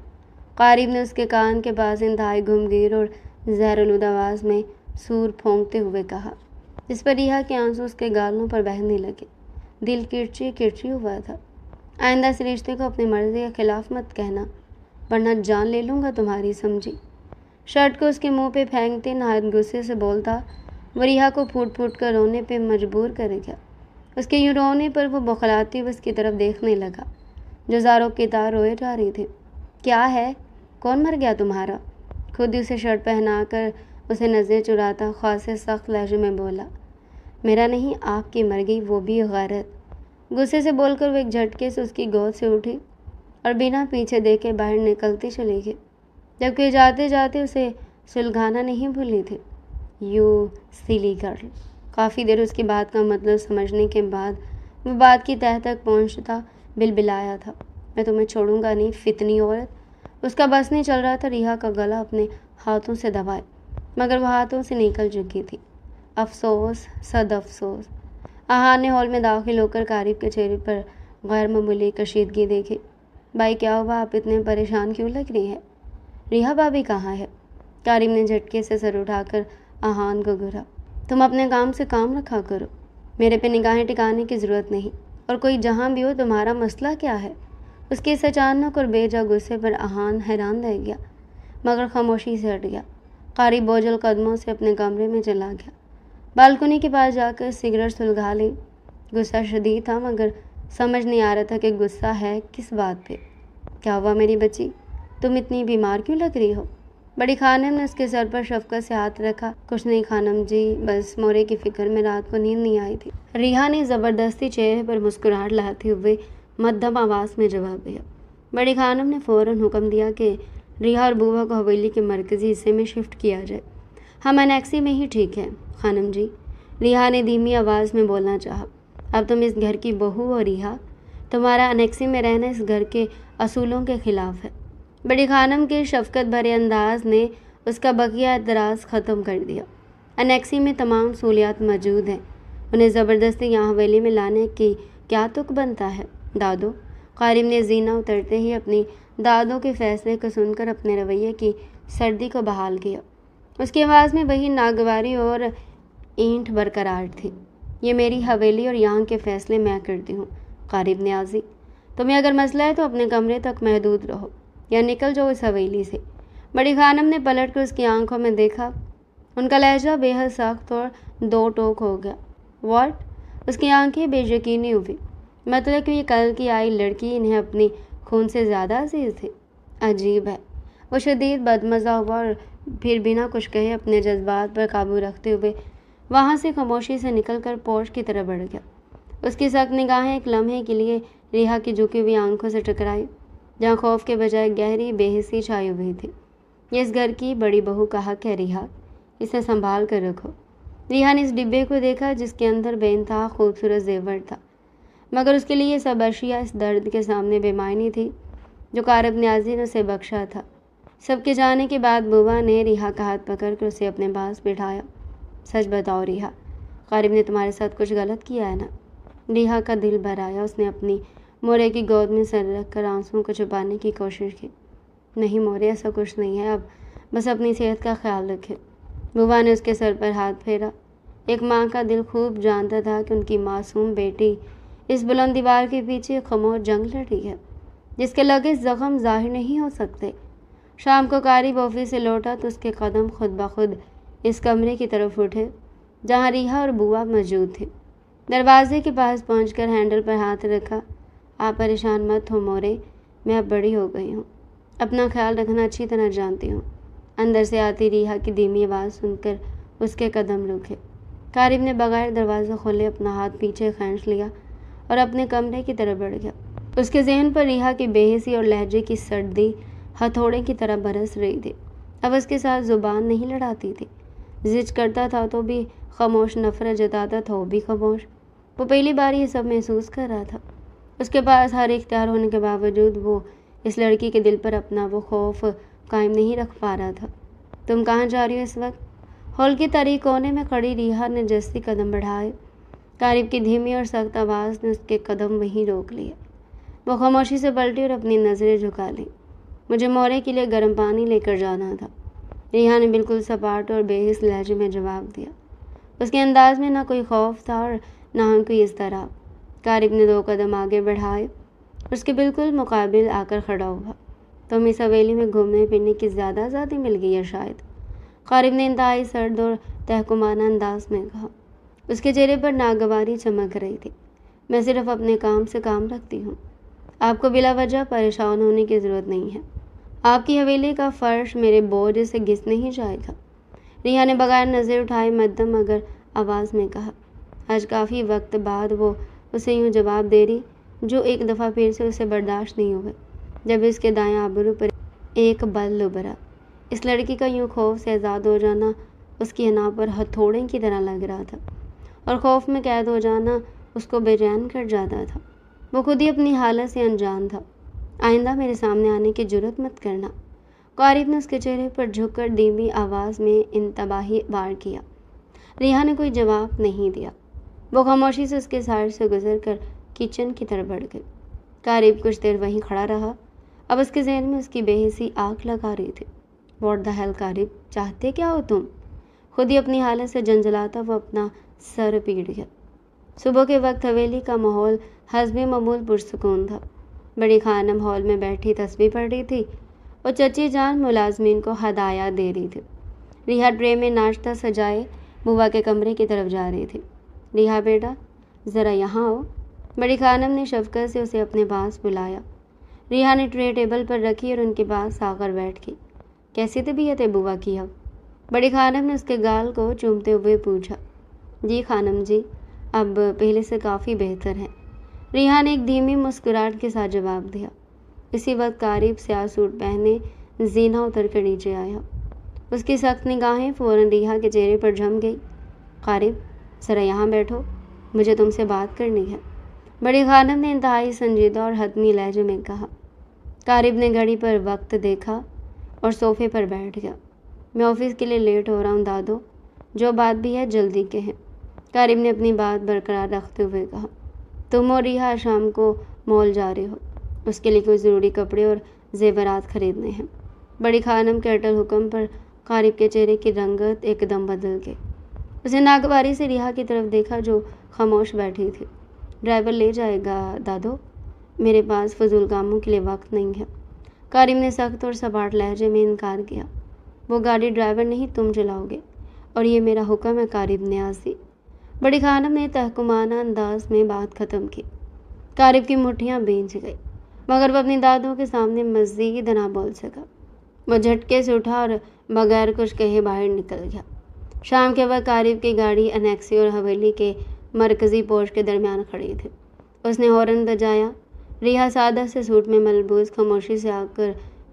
قارب نے اس کے کان کے پاس انتہائی گمگیر اور زہرآلود آواز میں سور پھونکتے ہوئے کہا، جس پر ریحا کے آنسو اس کے گالوں پر بہنے لگے۔ دل کرچی کرچی ہوا تھا۔ آئندہ اس رشتے کو اپنی مرضی کے خلاف مت کہنا، ورنہ جان لے لوں گا تمہاری، سمجھی؟ شرٹ کو اس کے منہ پہ پھینکتے نہایت غصے سے بولتا وہ ریحا کو پھوٹ پھوٹ کر رونے پہ مجبور کر گیا۔ اس کے یوں رونے پر وہ بوکھلاتی ہوئے اس کی طرف دیکھنے لگا، جو زاروں کی طرح روئے جا رہی تھی۔ کیا ہے؟ کون مر گیا تمہارا؟ خود ہی اسے شرٹ پہنا کر اسے نظریں چراتا خاصے سخت لہجے میں بولا۔ میرا نہیں، آپ کی مر گئی، وہ بھی غیرت۔ غصے سے بول کر وہ ایک جھٹکے سے اس کی گود سے اٹھی اور بنا پیچھے دیکھے باہر نکلتی چلی گئی، جبکہ جاتے جاتے اسے سلگھانا نہیں بھولی تھی۔ You salary girl. کافی دیر اس کی بات کا مطلب سمجھنے کے بعد وہ بات کی تہہ تک پہنچتا بلبلایا تھا، میں تمہیں چھوڑوں گا نہیں، فتنی عورت۔ اس کا بس نہیں چل رہا تھا ریحا کا گلا اپنے ہاتھوں سے دبائے، مگر وہ ہاتھوں سے نکل چکی تھی۔ افسوس، صد افسوس۔ آہان نے ہال میں داخل ہو کر قارب کے چہرے پر غیر معمولی کشیدگی دیکھی۔ بھائی کیا ہوا؟ آپ اتنے پریشان کیوں لگ رہی ہیں؟ ریحا بھابھی کہاں ہے؟ قارب نے جھٹکے سے سر اٹھا کر آہان کو گھورا۔ تم اپنے کام سے کام رکھا کرو، میرے پہ نگاہیں ٹکانے کی ضرورت نہیں، اور کوئی جہاں بھی ہو تمہارا مسئلہ کیا ہے؟ اس کے اس اچانک اور بے جا غصے پر آہان حیران رہ گیا، مگر خاموشی سے ہٹ گیا۔ قارب بوجھل قدموں سے اپنے کمرے میں چلا گیا۔ بالکنی کے پاس جا کر سگریٹ سلگا لی۔ غصہ شدید تھا، مگر سمجھ نہیں آ رہا تھا کہ غصہ ہے کس بات پہ۔ کیا ہوا میری بچی؟ تم اتنی بیمار کیوں لگ رہی ہو؟ بڑی خانم نے اس کے سر پر شفقت سے ہاتھ رکھا۔ کچھ نہیں خانم جی، بس مورے کی فکر میں رات کو نیند نہیں آئی تھی۔ ریحا نے زبردستی چہرے پر مسکراہٹ لاتے ہوئے مدھم آواز میں جواب دیا۔ بڑی خانم نے فوراً حکم دیا کہ ریحا اور بوبا کو حویلی کے مرکزی حصے میں شفٹ کیا جائے۔ ہم انیکسی میں ہی ٹھیک ہے خانم جی، ریحا نے دھیمی آواز میں بولنا چاہا۔ اب تم اس گھر کی بہو ہو ریحا، تمہارا انیکسی میں رہنا اس گھر کے اصولوں کے خلاف ہے۔ بڑی خانم کے شفقت بھرے انداز نے اس کا بقیہ اعتراض ختم کر دیا۔ انیکسی میں تمام سہولیات موجود ہیں، انہیں زبردستی یہاں حویلی میں لانے کی کیا تک بنتا ہے دادو؟ قارب نے زینہ اترتے ہی اپنی دادو کے فیصلے کو سن کر اپنے رویے کی سردی کو بحال کیا۔ اس کی آواز میں وہی ناگواری اور اینٹ برقرار تھی۔ یہ میری حویلی اور یہاں کے فیصلے میں کرتی ہوں۔ قارب نیازی، تمہیں اگر مسئلہ ہے تو اپنے کمرے تک محدود رہو یا نکل جاؤ اس حویلی سے۔ بڑی خانم نے پلٹ کر اس کی آنکھوں میں دیکھا۔ ان کا لہجہ بے حد سخت اور دو ٹوک ہو گیا۔ واٹ؟ اس کی آنکھیں بے یقینی ہوئی۔ مطلب کہ یہ کل کی آئی لڑکی انہیں اپنی خون سے زیادہ عزیز تھی؟ عجیب ہے۔ وہ شدید بدمزہ ہوا اور پھر بنا کچھ کہے اپنے جذبات پر قابو رکھتے ہوئے وہاں سے خاموشی سے نکل کر پورچ کی طرف بڑھ گیا۔ اس کی سخت نگاہیں ایک لمحے کے لیے ریحا کی جھکی ہوئی آنکھوں سے ٹکرائی، جہاں خوف کے بجائے گہری بے حسی چھائی ہوئی تھی۔ یہ اس گھر کی بڑی بہو کا حق ہے ریحا، اسے سنبھال کر رکھو۔ ریحا نے اس ڈبے کو دیکھا جس کے اندر بے انتہا خوبصورت زیور تھا، مگر اس کے لیے یہ سب اشیاء اس درد کے سامنے بے معنی تھی جو قارب نیازی نے اسے بخشا تھا۔ سب کے جانے کے بعد بوا نے ریحا کا ہاتھ پکڑ کر اسے اپنے پاس بٹھایا۔ سچ بتاؤ ریحا، قارب نے تمہارے ساتھ کچھ غلط کیا ہے نا؟ ریحا کا دل بھر آیا۔ اس نے اپنی مورے کی گود میں سر رکھ کر آنسوؤں کو چھپانے کی کوشش کی۔ نہیں مورے، ایسا کچھ نہیں ہے، اب بس اپنی صحت کا خیال رکھے۔ بوا نے اس کے سر پر ہاتھ پھیرا۔ ایک ماں کا دل خوب جانتا تھا کہ ان کی معصوم بیٹی اس بلند دیوار کے پیچھے خاموش جنگ لڑی ہے جس کے لگے زخم ظاہر نہیں ہو سکتے۔ شام کو قارب آفس سے لوٹا تو اس کے قدم خود بخود اس کمرے کی طرف اٹھے جہاں ریحا اور بوا موجود تھے۔ دروازے کے پاس پہنچ کر ہینڈل پر ہاتھ رکھا۔ آپ پریشان مت ہو مورے، میں اب بڑی ہو گئی ہوں، اپنا خیال رکھنا اچھی طرح جانتی ہوں۔ اندر سے آتی ریحا کی دھیمی آواز سن کر اس کے قدم رکے۔ قارب نے بغیر دروازہ کھولے اپنا ہاتھ پیچھے کھینچ لیا اور اپنے کمرے کی طرف بڑھ گیا۔ اس کے ذہن پر ریحا کی بے حسی اور لہجے کی سردی ہتھوڑے کی طرح برس رہی تھی۔ اب اس کے ساتھ زبان نہیں لڑاتی تھی، ضد کرتا تھا تو بھی خاموش، نفرت جتاتا تھا وہ بھی خاموش۔ وہ پہلی بار یہ سب محسوس کر رہا تھا۔ اس کے پاس ہر اختیار ہونے کے باوجود وہ اس لڑکی کے دل پر اپنا وہ خوف قائم نہیں رکھ پا رہا تھا۔ تم کہاں جا رہی ہو اس وقت؟ ہال کی تاریک کونے میں کھڑی ریحا نے جستی قدم بڑھائے۔ قارب کی دھیمی اور سخت آواز نے اس کے قدم وہیں روک لیے۔ وہ خاموشی سے پلٹی اور اپنی نظریں جھکا لیں۔ مجھے مورے کے لیے گرم پانی لے کر جانا تھا، ریحا نے بالکل سپاٹ اور بے حس لہجے میں جواب دیا۔ اس کے انداز میں نہ کوئی خوف تھا اور نہ کوئی اضطراب۔ قارب نے 2 قدم آگے بڑھائے، اس کے بالکل مقابل آ کر کھڑا ہوا۔ تم اس حویلی میں گھومنے پھرنے کی زیادہ آزادی مل گئی ہے شاید، قارب نے انتہائی سرد اور تحکمانہ انداز میں کہا۔ اس کے چہرے پر ناگواری چمک رہی تھی۔ میں صرف اپنے کام سے کام رکھتی ہوں، آپ کو بلا وجہ پریشان ہونے کی ضرورت نہیں ہے۔ آپ کی حویلی کا فرش میرے بوجھ سے گھس نہیں جائے گا، ریحا نے بغیر نظر اٹھائے مدھم مگر آواز میں کہا۔ آج کافی وقت بعد وہ اسے یوں جواب دے رہی جو ایک دفعہ پھر سے اسے برداشت نہیں ہوئے جب اس کے دائیں ابرو پر ایک بل ابھرا۔ اس لڑکی کا یوں خوف سے آزاد ہو جانا اس کی حنا پر ہتھوڑے کی طرح لگ رہا تھا، اور خوف میں قید ہو جانا اس کو بے چین کر جاتا تھا۔ وہ خود ہی اپنی حالت سے انجان تھا۔ آئندہ میرے سامنے آنے کی جرأت مت کرنا، قارب نے اس کے چہرے پر جھک کر دھیمی آواز میں انتباہی وار کیا۔ ریحا نے کوئی جواب نہیں دیا۔ وہ خاموشی سے اس کے سائڈ سے گزر کر کچن کی طرف بڑھ گئی۔ قارب کچھ دیر وہیں کھڑا رہا۔ اب اس کے ذہن میں اس کی بے حسی آگ لگا رہی تھی۔ واٹ دا ہیل قارب، چاہتے کیا ہو تم؟ خود ہی اپنی حالت سے جنجلاتا وہ اپنا سر پیٹ گیا۔ صبح کے وقت حویلی کا ماحول حسب معمول پرسکون تھا۔ بڑی خانم ہال میں بیٹھی تسبیح پڑھ رہی تھی اور چچی جان ملازمین کو ہدایات دے رہی تھی۔ ریحا ٹرے میں ناشتہ سجائے بوا کے کمرے کی طرف جا رہی تھی۔ ریحا بیٹا ذرا یہاں آؤ، بڑی خانم نے شفقت سے اسے اپنے پاس بلایا۔ ریحا نے ٹرے ٹیبل پر رکھی اور ان کے پاس آ کر بیٹھ گئی۔ کیسی طبیعت ہے بوا کی اب؟ بڑی خانم نے اس کے گال کو چومتے ہوئے پوچھا۔ جی خانم جی، اب پہلے سے کافی بہتر ہے، ریحا نے ایک دھیمی مسکراہٹ کے ساتھ جواب دیا۔ اسی وقت قارب سیاہ سوٹ پہنے زینہ اتر کر نیچے آیا۔ اس کی سخت نگاہیں فوراً ریحا کے چہرے پر جم گئی۔ قارب ذرا یہاں بیٹھو، مجھے تم سے بات کرنی ہے، بڑی خانم نے انتہائی سنجیدہ اور حتمی لہجے میں کہا۔ قارب نے گھڑی پر وقت دیکھا اور صوفے پر بیٹھ گیا۔ میں آفس کے لیے لیٹ ہو رہا ہوں دادو، جو بات بھی ہے جلدی کہیں، قارب نے اپنی بات برقرار رکھتے ہوئے کہا۔ تم اور ریحا شام کو مال جا رہے ہو، اس کے لیے کوئی ضروری کپڑے اور زیورات خریدنے ہیں۔ بڑی خانم کے اٹل حکم پر قارب کے چہرے کی رنگت ایک دم بدل گئی۔ اسے ناگواری سے ریحا کی طرف دیکھا جو خاموش بیٹھی تھی۔ ڈرائیور لے جائے گا دادو، میرے پاس فضول کاموں کے لیے وقت نہیں ہے۔ کارم نے سخت اور سپاٹ لہجے میں انکار کیا۔ وہ گاڑی ڈرائیور نہیں تم چلاؤ گے، اور یہ میرا حکم ہے کارم نیازی۔ بڑی خانم نے تحکمانہ انداز میں بات ختم کی۔ کارم کی مٹھیاں بھیج گئی، مگر وہ اپنی دادوں کے سامنے مزید نہ بول سکا۔ وہ جھٹکے سے اٹھا اور بغیر کچھ کہے باہر نکل گیا۔ شام کے وقت کارم کی گاڑی انیکسی اور حویلی کے مرکزی پورچ کے درمیان کھڑی تھی۔ اس نے ہارن بجایا۔ ریحا سادہ سے سوٹ میں ملبوس خاموشی سے آ کر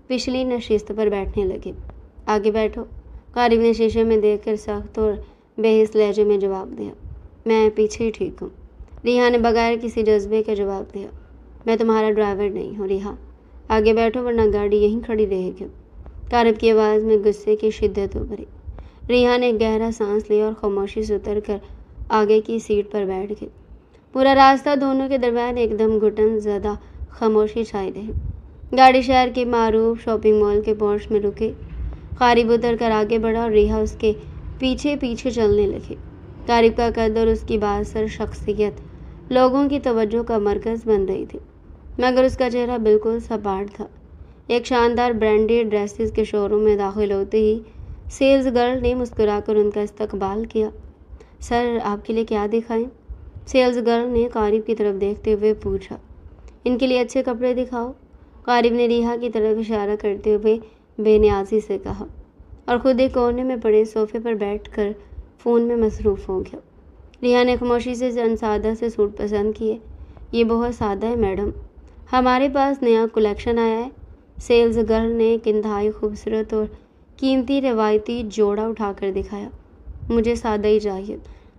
پچھلی نشست پر بیٹھنے لگی۔ آگے بیٹھو، کارم نے شیشے میں دیکھ کر سخت اور بے حس لہجے میں جواب دیا۔ میں پیچھے ہی ٹھیک ہوں، ریحا نے بغیر کسی جذبے کے جواب دیا۔ میں تمہارا ڈرائیور نہیں ہوں ریحا، آگے بیٹھو ورنہ گاڑی یہیں کھڑی رہے گی۔ کارم کی آواز میں غصے کی شدت ابھری۔ ریحا نے گہرا سانس لیا اور خاموشی سے اتر کر آگے کی سیٹ پر بیٹھ گئی۔ پورا راستہ دونوں کے درمیان ایک دم گھٹن زدہ خاموشی چھائی رہی۔ گاڑی شہر کے معروف شاپنگ مال کے پورچ میں رکی۔ کارم اتر کر آگے بڑھا اور ریحا اس کے پیچھے پیچھے چلنے لگی۔ کارم کا قد اور اس کی بااثر شخصیت لوگوں کی توجہ کا مرکز بن رہی تھی، مگر اس کا چہرہ بالکل سپاٹ تھا۔ ایک شاندار برانڈیڈ ڈریسز کے شو روم میں داخل ہوتے ہی سیلز گرل نے مسکرا کر ان کا استقبال کیا۔ سر، آپ کے لیے کیا دکھائیں؟ سیلز گرل نے کارم کی طرف دیکھتے ہوئے پوچھا۔ ان کے لیے اچھے کپڑے دکھاؤ، کارم نے ریحا کی طرف اشارہ کرتے ہوئے بے نیازی سے کہا، اور خود ایک کونے میں پڑے صوفے پر بیٹھ کر فون میں مصروف ہو گیا۔ ریحا نے خاموشی سے سادہ سے سوٹ پسند کیے۔ یہ بہت سادہ ہے میڈم، ہمارے پاس نیا کلیکشن آیا ہے۔ سیلز گرل نے ایک انتہائی خوبصورت اور قیمتی روایتی جوڑا اٹھا کر دکھایا۔ مجھے سادہ ہی چاہیے،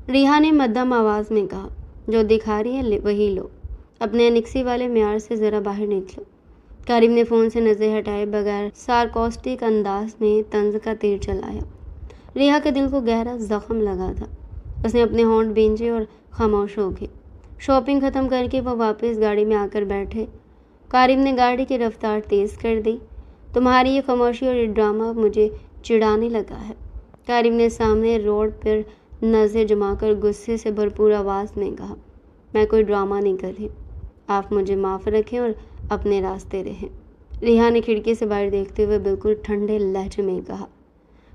ریحا نے مدھم آواز میں کہا۔ جو دکھا رہی ہے وہی لو، اپنے انکسی والے معیار سے ذرا باہر نکلو۔ کارم نے فون سے نظر ہٹائے بغیر سارکاسٹک انداز میں طنز کا تیر چلایا۔ ریحا کے دل کو گہرا زخم لگا تھا۔ اس نے اپنے ہونٹ بھینجے اور خاموش ہو گئی۔ شاپنگ ختم کر کے وہ واپس گاڑی میں آ کر بیٹھے۔ کارم نے گاڑی کی رفتار تیز کر دی۔ تمہاری یہ خاموشی اور یہ ڈرامہ مجھے چڑھانے لگا ہے، کارم نے سامنے روڈ پر نظر جما کر غصے سے بھرپور آواز میں کہا۔ میں کوئی ڈرامہ نہیں کر رہی، آپ مجھے معاف رکھیں اور اپنے راستے رہیں، ریحا نے کھڑکی سے باہر دیکھتے ہوئے بالکل ٹھنڈے لہجے میں کہا۔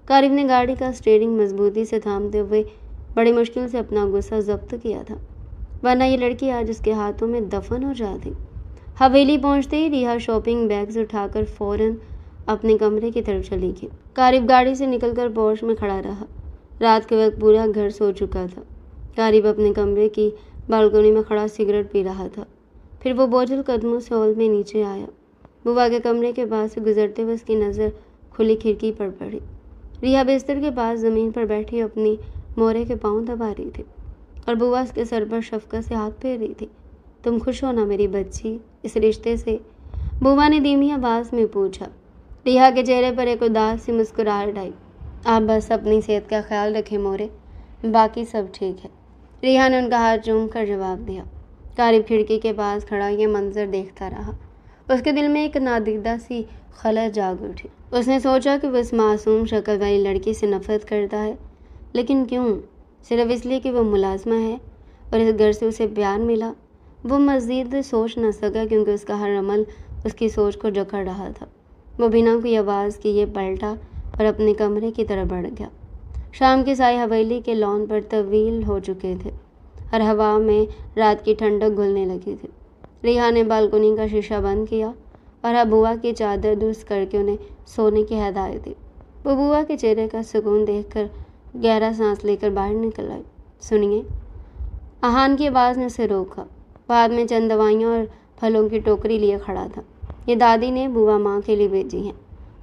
کارم نے گاڑی کا اسٹیئرنگ مضبوطی سے تھامتے ہوئے بڑی مشکل سے اپنا غصہ ضبط کیا تھا، ورنہ یہ لڑکی آج اس کے ہاتھوں میں دفن ہو جاتی۔ حویلی پہنچتے ہی ریحا شاپنگ بیگز اٹھا کر فوراً اپنے کمرے کی طرف چلی گئی۔ کارم گاڑی سے نکل کر پورچ میں کھڑا رہا۔ رات کے وقت پورا گھر سو چکا تھا۔ کارم اپنے کمرے کی بالکنی میں کھڑا سگریٹ پی رہا تھا۔ پھر وہ بوجھل قدموں سے ہال میں نیچے آیا۔ بوا کے کمرے کے پاس سے گزرتے ہوئے اس کی نظر کھلی کھڑکی پر پڑی۔ ریحا بستر کے پاس زمین پر بیٹھی اپنی مورے کے پاؤں دبا رہی تھی، اور بوا اس کے سر پر شفقت سے ہاتھ پھیر رہی تھی۔ تم خوش ہو نا میری بچی اس رشتے سے؟ بوا نے دھیمی آواز میں پوچھا۔ ریحا کے چہرے پر ایک اداس سی مسکراہٹ آئی۔ آپ بس اپنی صحت کا خیال رکھیں مورے، باقی سب ٹھیک ہے، ریحا نے ان کا ہاتھ چوم کر جواب دیا۔ کارم کھڑکی کے پاس کھڑا یہ منظر دیکھتا رہا۔ اس کے دل میں ایک نادیدہ سی خلل جاگ اٹھی۔ اس نے سوچا کہ وہ اس معصوم شکل والی لڑکی سے نفرت کرتا ہے، لیکن کیوں؟ صرف اس لیے کہ وہ ملازمہ ہے اور اس گھر سے اسے پیار ملا؟ وہ مزید سوچ نہ سکا کیونکہ اس کا ہر عمل اس کی سوچ کو جکڑ رہا تھا۔ وہ بنا کوئی آواز کیے پلٹا اور اپنے کمرے کی طرف بڑھ گیا۔ شام کے سائے حویلی کے لان پر طویل ہو چکے تھے اور ہوا میں رات کی ٹھنڈک گھلنے لگی تھی۔ ریحا نے بالکنی کا شیشہ بند کیا اور بوا کی چادر درست کر کے انہیں سونے کی ہدایت دی۔ وہ بوا کے چہرے کا سکون دیکھ کر گہرا سانس لے کر باہر نکل آئی۔ سنیے، آہان کی آواز نے اسے روکا۔ وہ ہاتھ میں چند دوائیاں اور پھلوں کی ٹوکری لیے کھڑا تھا۔ یہ دادی نے بوا ماں کے لیے بھیجی ہیں،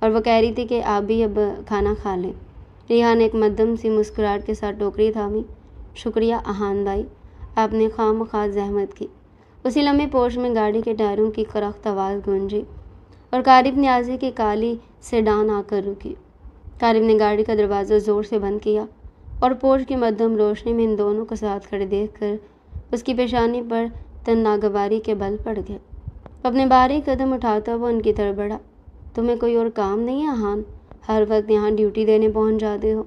اور وہ کہہ رہی تھی کہ آپ بھی اب کھانا کھا لیں۔ ریحا نے ایک مدھم سی مسکراہٹ کے ساتھ ٹوکری تھامی۔ شکریہ آہان بھائی، آپ نے خواہ زحمت کی۔ اسی لمحے پورچ میں گاڑی کے ٹائروں کی کرخت آواز گونجی اور کارم نیازی کی کالی سیڈان آ کر رکی۔ کارم نے گاڑی کا دروازہ زور سے بند کیا اور پورچ کی مدھم روشنی میں ان دونوں کو ساتھ کھڑے دیکھ کر اس کی پیشانی پر تن ناگواری کے بل پڑ گئے۔ اپنے بھاری قدم اٹھاتا وہ ان کی طرف بڑھا۔ تمہیں کوئی اور کام نہیں ہے آہان؟ ہر وقت یہاں ڈیوٹی دینے پہنچ جاتے ہو۔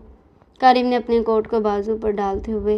کارم نے اپنے کوٹ کو بازو پر ڈالتے ہوئے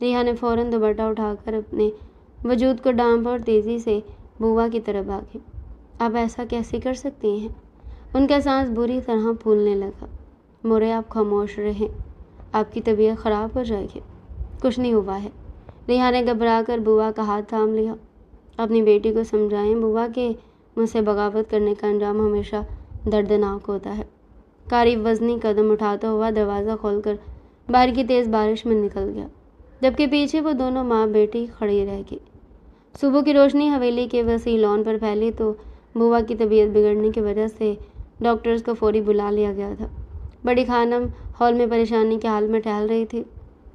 ریحا نے فوراً دوپٹہ اٹھا کر اپنے وجود کو ڈانپا اور تیزی سے بوا کی طرف بھاگی۔ آپ ایسا کیسے کر سکتی ہیں؟ ان کا سانس بری طرح پھولنے لگا۔ مورے، آپ خاموش رہیں، آپ کی طبیعت خراب ہو جائے گی۔ کچھ نہیں ہوا ہے۔ ریحا نے گھبرا کر بوا کا ہاتھ تھام لیا۔ اپنی بیٹی کو سمجھائیں بوا کہ مجھ سے بغاوت کرنے کا انجام ہمیشہ دردناک ہوتا ہے۔ قاری وزنی قدم اٹھاتا ہوا دروازہ کھول کر باہر کی تیز بارش میں نکل گیا، جبکہ پیچھے وہ دونوں ماں بیٹی کھڑی رہ گئی۔ صبح کی روشنی حویلی کے وسیع لان پر پھیلی تو بوا کی طبیعت بگڑنے کی وجہ سے ڈاکٹرز کو فوری بلا لیا گیا تھا۔ بڑی خانم ہال میں پریشانی کے حال میں ٹہل رہی تھی۔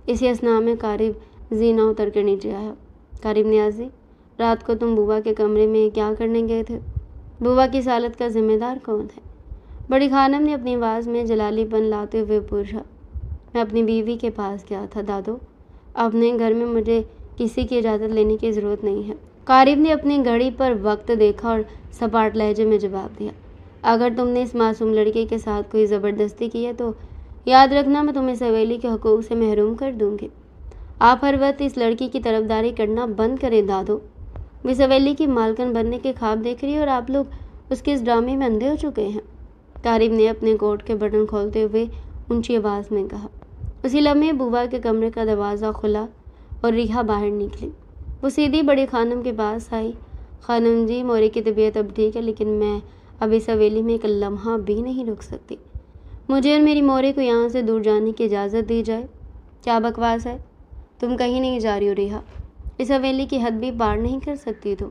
اسی اثناء میں قارب زینہ اتر کر نیچے آیا۔ قارب نیازی، رات کو تم بوا کے کمرے میں کیا کرنے گئے تھے؟ بوا کی اس حالت کا ذمہ دار کون ہے؟ بڑی خانم نے اپنی آواز میں جلالی پن لاتے ہوئے پوچھا۔ میں اپنی بیوی کے پاس گیا تھا دادو، اپنے گھر میں مجھے کسی کی اجازت لینے کی ضرورت نہیں ہے۔ قارب نے اپنی گھڑی پر وقت دیکھا اور سپاٹ لہجے میں جواب دیا۔ اگر تم نے اس معصوم لڑکی کے ساتھ کوئی زبردستی کی ہے تو یاد رکھنا میں تمہیں اس حویلی کے حقوق سے محروم کر دوں گی۔ آپ ہر وقت اس لڑکی کی طرفداری کرنا بند کریں دادو۔ وہ اس حویلی کی مالکن بننے کے خواب دیکھ رہی ہے اور آپ لوگ اس کے اس ڈرامے میں اندھے ہو چکے ہیں۔ قارب نے اپنے کوٹ کے بٹن کھولتے ہوئے اونچی آواز میں کہا۔ اسی لمحے بوا کے کمرے کا دروازہ کھلا اور ریحا باہر نکلی۔ وہ سیدھی بڑی خانم کے پاس آئی۔ خانم جی، مورے کی طبیعت اب ٹھیک ہے، لیکن میں اب اس حویلی میں ایک لمحہ بھی نہیں رک سکتی۔ مجھے اور میری مورے کو یہاں سے دور جانے کی اجازت دی جائے۔ کیا بکواس ہے؟ تم کہیں نہیں جا رہی ہو ریحا، اس حویلی کی حد بھی پار نہیں کر سکتی تو۔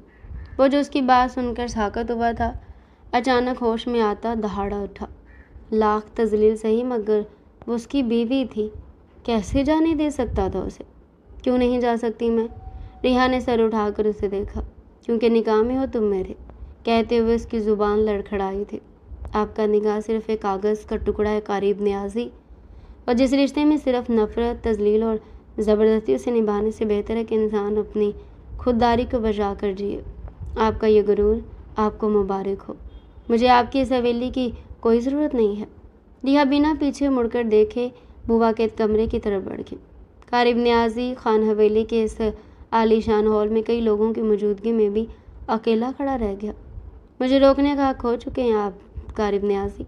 وہ جو اس کی بات سن کر ساکت ہوا تھا، اچانک ہوش میں آتا دہاڑا اٹھا۔ لاکھ تذلیل سہی، مگر وہ اس کی بیوی تھی، کیسے جانے دے سکتا تھا اسے؟ کیوں نہیں جا سکتی میں؟ ریحا نے سر اٹھا کر اسے دیکھا۔ کیونکہ نکاح میں ہو تم میرے، کہتے ہوئے اس کی زبان لڑکھڑائی تھی۔ آپ کا نکاح صرف ایک کاغذ کا ٹکڑا ہے قارب نیازی، اور جس رشتے میں صرف نفرت، تذلیل اور زبردستی اسے نبھانے سے بہتر ہے کہ انسان اپنی خودداری کو بچا کر جیے۔ آپ کا یہ غرور آپ کو مبارک ہو۔ مجھے آپ کی اس حویلی کی کوئی ضرورت نہیں ہے۔ ریحا بنا پیچھے مڑ کر دیکھے بوا کے کمرے کی طرف بڑھ گئی۔ قارب نیازی خان حویلی کے اس عالی شان ہال میں کئی لوگوں کی موجودگی میں بھی اکیلا کھڑا رہ گیا۔ مجھے روکنے کا حق کھو چکے ہیں آپ قارب نیازی۔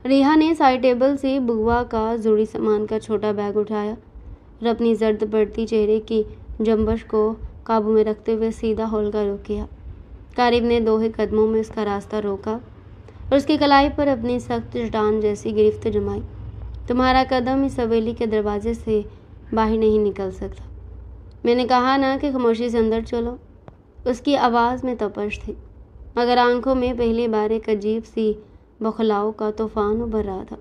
ریحا نے سائڈ ٹیبل سے بوا کا ضروری سامان کا چھوٹا بیگ اٹھایا اور اپنی زرد پڑتی چہرے کی جنبش کو قابو میں رکھتے ہوئے سیدھا ہال کا رخ کیا۔ قارب نے 2 قدموں میں اس کا راستہ روکا اور اس کی کلائی پر اپنی سخت چٹان جیسی گرفت جمائی۔ تمہارا قدم اس حویلی کے دروازے سے باہر نہیں نکل سکتا۔ میں نے کہا نا کہ خاموشی سے اندر چلو۔ اس کی آواز میں تپش تھی، مگر آنکھوں میں پہلی بار ایک عجیب سی بخلاؤ کا طوفان ابھر رہا تھا۔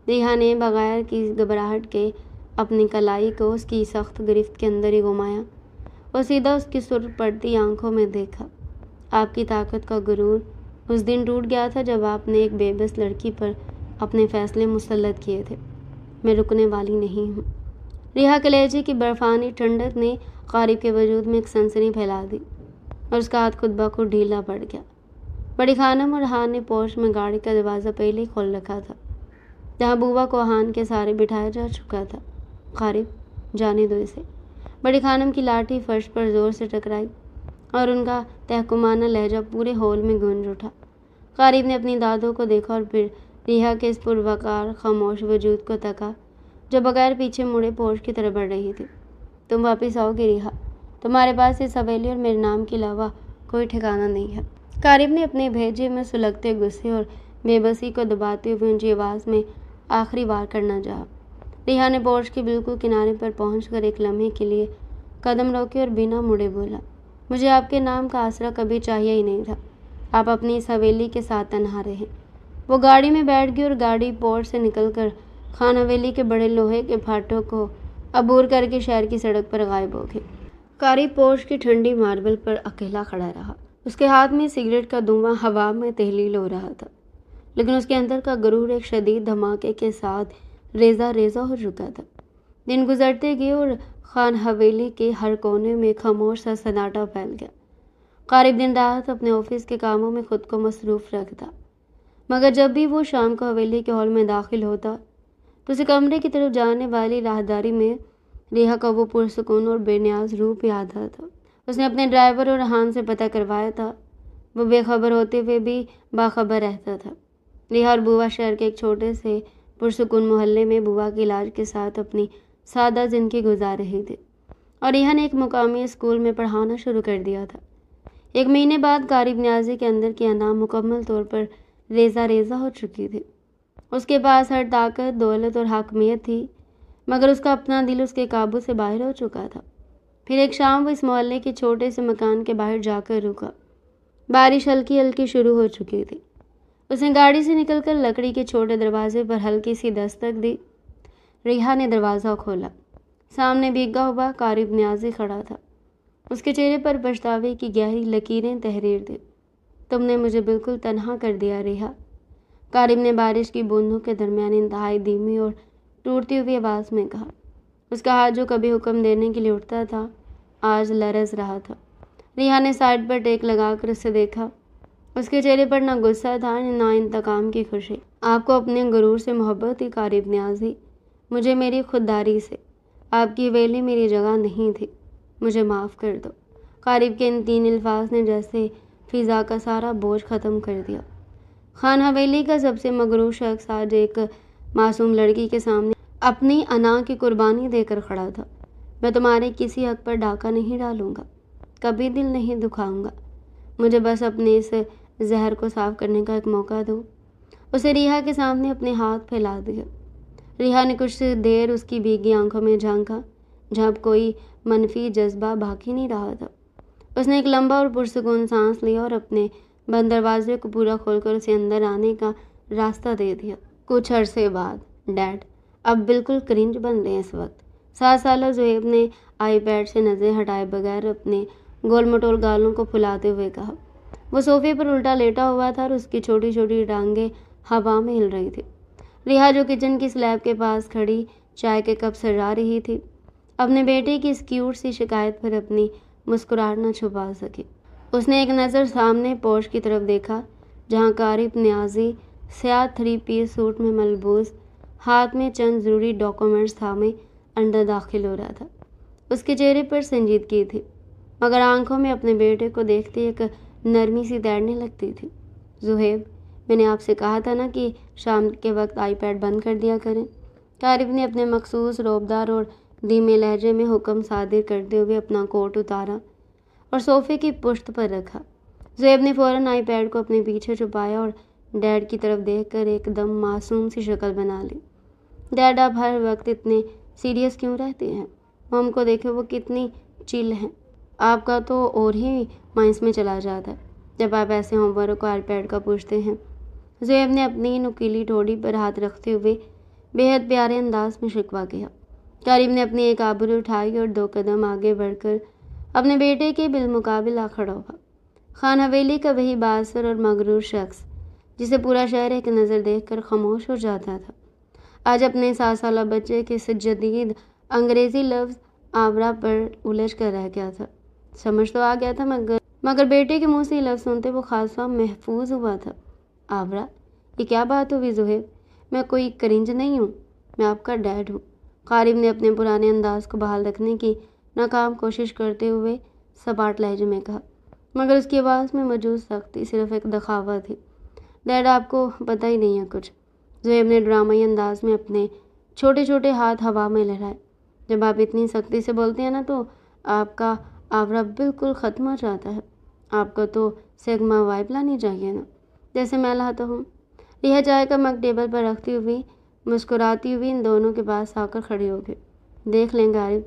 ریحا نے بغیر کی گھبراہٹ کے اپنی کلائی کو اس کی سخت گرفت کے اندر ہی گھمایا اور سیدھا اس کی سرخ پڑتی آنکھوں میں دیکھا۔ آپ کی طاقت کا غرور اس دن ٹوٹ گیا تھا جب آپ نے ایک بے بس لڑکی پر اپنے فیصلے مسلط کیے تھے۔ میں رکنے والی نہیں ہوں۔ ریحا کے لہجے کی برفانی ٹھنڈک نے قارب کے وجود میں ایک سنسنی پھیلا دی اور اس کا ہاتھ خود بخود ڈھیلا پڑ گیا۔ بڑی خانم اور ہان نے پوش میں گاڑی کا دروازہ پہلے ہی کھول رکھا تھا، جہاں بوا کو ہان کے سہارے بٹھایا جا چکا تھا۔ قارب، جانے دو اسے۔ بڑی خانم کی لاٹھی فرش پر زور سے ٹکرائی اور ان کا تحکمانہ لہجہ پورے ہال میں گونج اٹھا۔ قارب نے اپنی دادوں کو دیکھا اور پھر ریحا کے اس پروقار خاموش وجود کو تکا جو بغیر پیچھے مڑے پوش کی طرف بڑھ رہی تھی۔ تم واپس آؤ گی ریحا، تمہارے پاس اس حویلی اور میرے نام کے علاوہ کوئی ٹھکانہ نہیں ہے۔ قارب نے اپنے بھیجے میں سلگتے غصے اور بے بسی کو دباتے ہوئے اونچی آواز میں آخری وار کرنا چاہا۔ ریحا نے پورش کے بالکل کنارے پر پہنچ کر ایک لمحے کے لیے قدم روکے اور بنا مڑے بولا، مجھے آپ کے نام کا آسرا کبھی چاہیے ہی نہیں تھا۔ آپ اپنی اس حویلی کے ساتھ تنہا رہے۔ وہ گاڑی میں بیٹھ گئی اور گاڑی پورش سے نکل کر خان حویلی کے بڑے لوہے کے پھاٹک کو عبور کر کے شہر کی سڑک پر غائب ہو گئی۔ قارب پورش کی ٹھنڈی ماربل پر اکیلا کھڑا رہا۔ اس کے ہاتھ میں سگریٹ کا دھواں ہوا میں تحلیل ہو رہا تھا، لیکن اس کے اندر کا غرور ایک شدید دھماکے کے ساتھ ریزہ ریزہ ہو چکا تھا۔ دن گزرتے گئے اور خان حویلی کے ہر کونے میں خاموش سا سناٹا پھیل گیا۔ قارب دن رات اپنے آفس کے کاموں میں خود کو مصروف رکھتا، مگر جب بھی وہ شام کو حویلی کے ہال میں داخل ہوتا تو اسے کمرے کی طرف جانے والی راہداری میں ریحا کا وہ پرسکون اور بے نیاز روپ یاد آتا۔ اس نے اپنے ڈرائیور اور ریحان سے پتہ کروایا تھا، وہ بے خبر ہوتے ہوئے بھی باخبر رہتا تھا۔ ریحا اور بوا شہر کے ایک چھوٹے سے پرسکون محلے میں بوا کے علاج کے ساتھ اپنی سادہ زندگی گزار رہے تھے، اور ریحا نے ایک مقامی اسکول میں پڑھانا شروع کر دیا تھا۔ 1 مہینے بعد قاری نیازی کے اندر کی انا مکمل طور پر ریزہ ریزہ ہو چکی تھی۔ اس کے پاس ہر طاقت، دولت اور حاکمیت تھی، مگر اس کا اپنا دل اس کے قابو سے باہر ہو چکا تھا۔ پھر ایک شام وہ اس محلے کے چھوٹے سے مکان کے باہر جا کر رکا۔ بارش ہلکی ہلکی شروع ہو چکی تھی۔ اس نے گاڑی سے نکل کر لکڑی کے چھوٹے دروازے پر ہلکی سی دستک دی۔ ریحا نے دروازہ کھولا۔ سامنے بھیگا ہوا قاری نیازی کھڑا تھا۔ اس کے چہرے پر پچھتاوے کی گہری لکیریں تحریر تھیں۔ تم نے مجھے بالکل تنہا کر دیا ریحا، قاری نے بارش کی بوندوں کے درمیان انتہائی دھیمی اور ٹوٹتی ہوئی آواز میں کہا۔ اس کا ہاتھ جو کبھی حکم دینے کے لیے اٹھتا تھا، آج لرز رہا تھا۔ ریحا نے سائڈ پر ٹیک لگا کر اسے دیکھا۔ اس کے چہرے پر نہ غصہ تھا نہ انتقام کی خوشی۔ آپ کو اپنے غرور سے محبت تھی قاری نیازی، مجھے میری خودداری سے۔ آپ کی حویلی میری جگہ نہیں تھی، مجھے معاف کر دو۔ قاری کے ان 3 الفاظ نے جیسے فضا کا سارا بوجھ ختم کر دیا۔ خان حویلی کا سب سے مغرور شخص آج ایک معصوم لڑکی کے سامنے اپنی انا کی قربانی دے کر کھڑا تھا۔ میں تمہارے کسی حق پر ڈاکہ نہیں ڈالوں گا، کبھی دل نہیں دکھاؤں گا، مجھے بس اپنے اس زہر کو صاف کرنے کا ایک موقع دو۔ اسے ریحا کے سامنے اپنے ہاتھ پھیلا دیا۔ ریحا نے کچھ دیر اس کی بھیگی آنکھوں میں جھانکا، جہاں کوئی منفی جذبہ باقی نہیں رہا تھا۔ اس نے ایک لمبا اور پرسکون سانس لیا اور اپنے بند دروازے کو پورا کھول کر اسے اندر آنے کا راستہ دے دیا۔ کچھ عرصے بعد ڈیڈ اب بالکل کرنج بن رہے ہیں اس وقت، 7 سالہ زہیب نے آئی پیڈ سے نظریں ہٹائے بغیر اپنے گول مٹول گالوں کو پھلاتے ہوئے کہا۔ وہ صوفے پر الٹا لیٹا ہوا تھا اور اس کی چھوٹی چھوٹی ٹانگیں ہوا میں ہل رہی تھی۔ ریحا جو کچن کی سلیب کے پاس کھڑی چائے کے کپ سجا رہی تھی، اپنے بیٹے کی اس کیوٹ سی شکایت پر اپنی مسکراہٹ نہ چھپا سکی۔ اس نے ایک نظر سامنے پورچ کی طرف دیکھا، جہاں قاری نیازی سیاہ 3 پیس سوٹ میں ملبوس، ہاتھ میں چند ضروری ڈاکومنٹس تھامے اندر داخل ہو رہا تھا۔ اس کے چہرے پر سنجیدگی تھی، مگر آنکھوں میں اپنے بیٹے کو دیکھتے ایک نرمی سی تیرنے لگتی تھی۔ زہیب، میں نے آپ سے کہا تھا نا کہ شام کے وقت آئی پیڈ بند کر دیا کریں۔ قاری نے اپنے مخصوص روبدار اور دھیمے لہجے میں حکم صادر کرتے ہوئے اپنا کوٹ اتارا اور صوفے کی پشت پر رکھا۔ زہیب نے فوراً آئی پیڈ کو اپنے پیچھے چھپایا اور ڈیڈ کی طرف دیکھ کر ایک دم معصوم سی شکل بنا لی۔ ڈیڈ آپ ہر وقت اتنے سیریس کیوں رہتے ہیں؟ ہم کو دیکھے وہ کتنی چل ہیں۔ آپ کا تو اور ہی مائنس میں چلا جاتا ہے جب آپ ایسے ہوم ورک کو آئی پیڈ کا پوچھتے ہیں۔ زہیب نے اپنی نکیلی ٹھوڑی پر ہاتھ رکھتے ہوئے بے حد پیارے انداز میں شکوہ کیا۔ قاری نے اپنی ایک آبرو اٹھائی اور 2 قدم آگے بڑھ کر اپنے بیٹے کے بالمقابل آ کھڑا ہوا۔ خان حویلی کا وہی بااثر اور مغرور شخص جسے پورا شہر ایک نظر دیکھ کر خاموش ہو جاتا تھا، آج اپنے 7 سالہ بچے کے اس جدید انگریزی لفظ آبرا پر الجھ کر رہ گیا تھا۔ سمجھ تو آ گیا تھا، مگر بیٹے کے منہ سے یہ لفظ سنتے وہ خاصا محفوظ ہوا تھا۔ آبرا، یہ کیا بات ہوئی زہیب؟ میں کوئی کرنج نہیں ہوں، میں آپ کا ڈیڈ ہوں۔ قاری نے اپنے پرانے انداز کو بحال رکھنے کی ناکام کوشش کرتے ہوئے سپاٹ لہجے میں کہا، مگر اس کی آواز میں موجود سختی صرف ایک دکھاوا تھی۔ ڈیڈ، آپ کو پتہ ہی نہیں ہے کچھ۔ زہیب نے ڈرامائی انداز میں اپنے چھوٹے چھوٹے ہاتھ ہوا میں لہرائے۔ جب آپ اتنی سختی سے بولتے ہیں نا تو آپ کا آورا بالکل ختم ہو جاتا ہے۔ آپ کو تو سگما وائب لانی چاہیے نا، جیسے میں لاتا ہوں۔ ریحا چائے کا مگ ٹیبل پر رکھتی ہوئی مسکراتی ہوئی ان دونوں کے پاس آ کر کھڑی ہو گئی۔ دیکھ لیں قاری،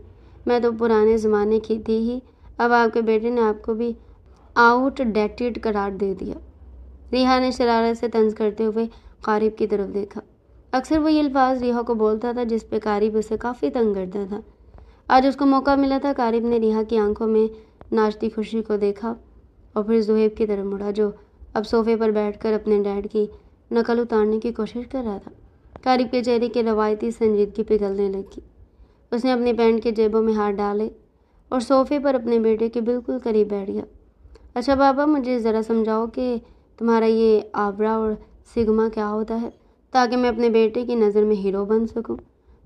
میں تو پرانے زمانے کی تھی ہی، اب آپ کے بیٹے نے آپ کو بھی آؤٹ ڈیٹڈ قرار دے دیا۔ ریحا نے شرارت سے طنز کرتے ہوئے قاری کی طرف دیکھا۔ اکثر وہ یہ الفاظ ریحا کو بولتا تھا جس پہ قاری اسے کافی تنگ کرتا تھا۔ آج اس کو موقع ملا تھا۔ قاری نے ریحا کی آنکھوں میں ناچتی خوشی کو دیکھا اور پھر زہیب کی طرف مڑا، جو اب صوفے پر بیٹھ کر اپنے ڈیڈ کی نقل اتارنے کی کوشش کر رہا تھا۔ قاری کے چہرے کی روایتی سنجیدگی پگھلنے لگی۔ اس نے اپنے پینٹ کے جیبوں میں ہاتھ ڈالے اور صوفے پر اپنے بیٹے کے بالکل قریب بیٹھ گیا۔ اچھا بابا، مجھے ذرا سمجھاؤ کہ تمہارا یہ آبرا اور سگما کیا ہوتا ہے، تاکہ میں اپنے بیٹے کی نظر میں ہیرو بن سکوں۔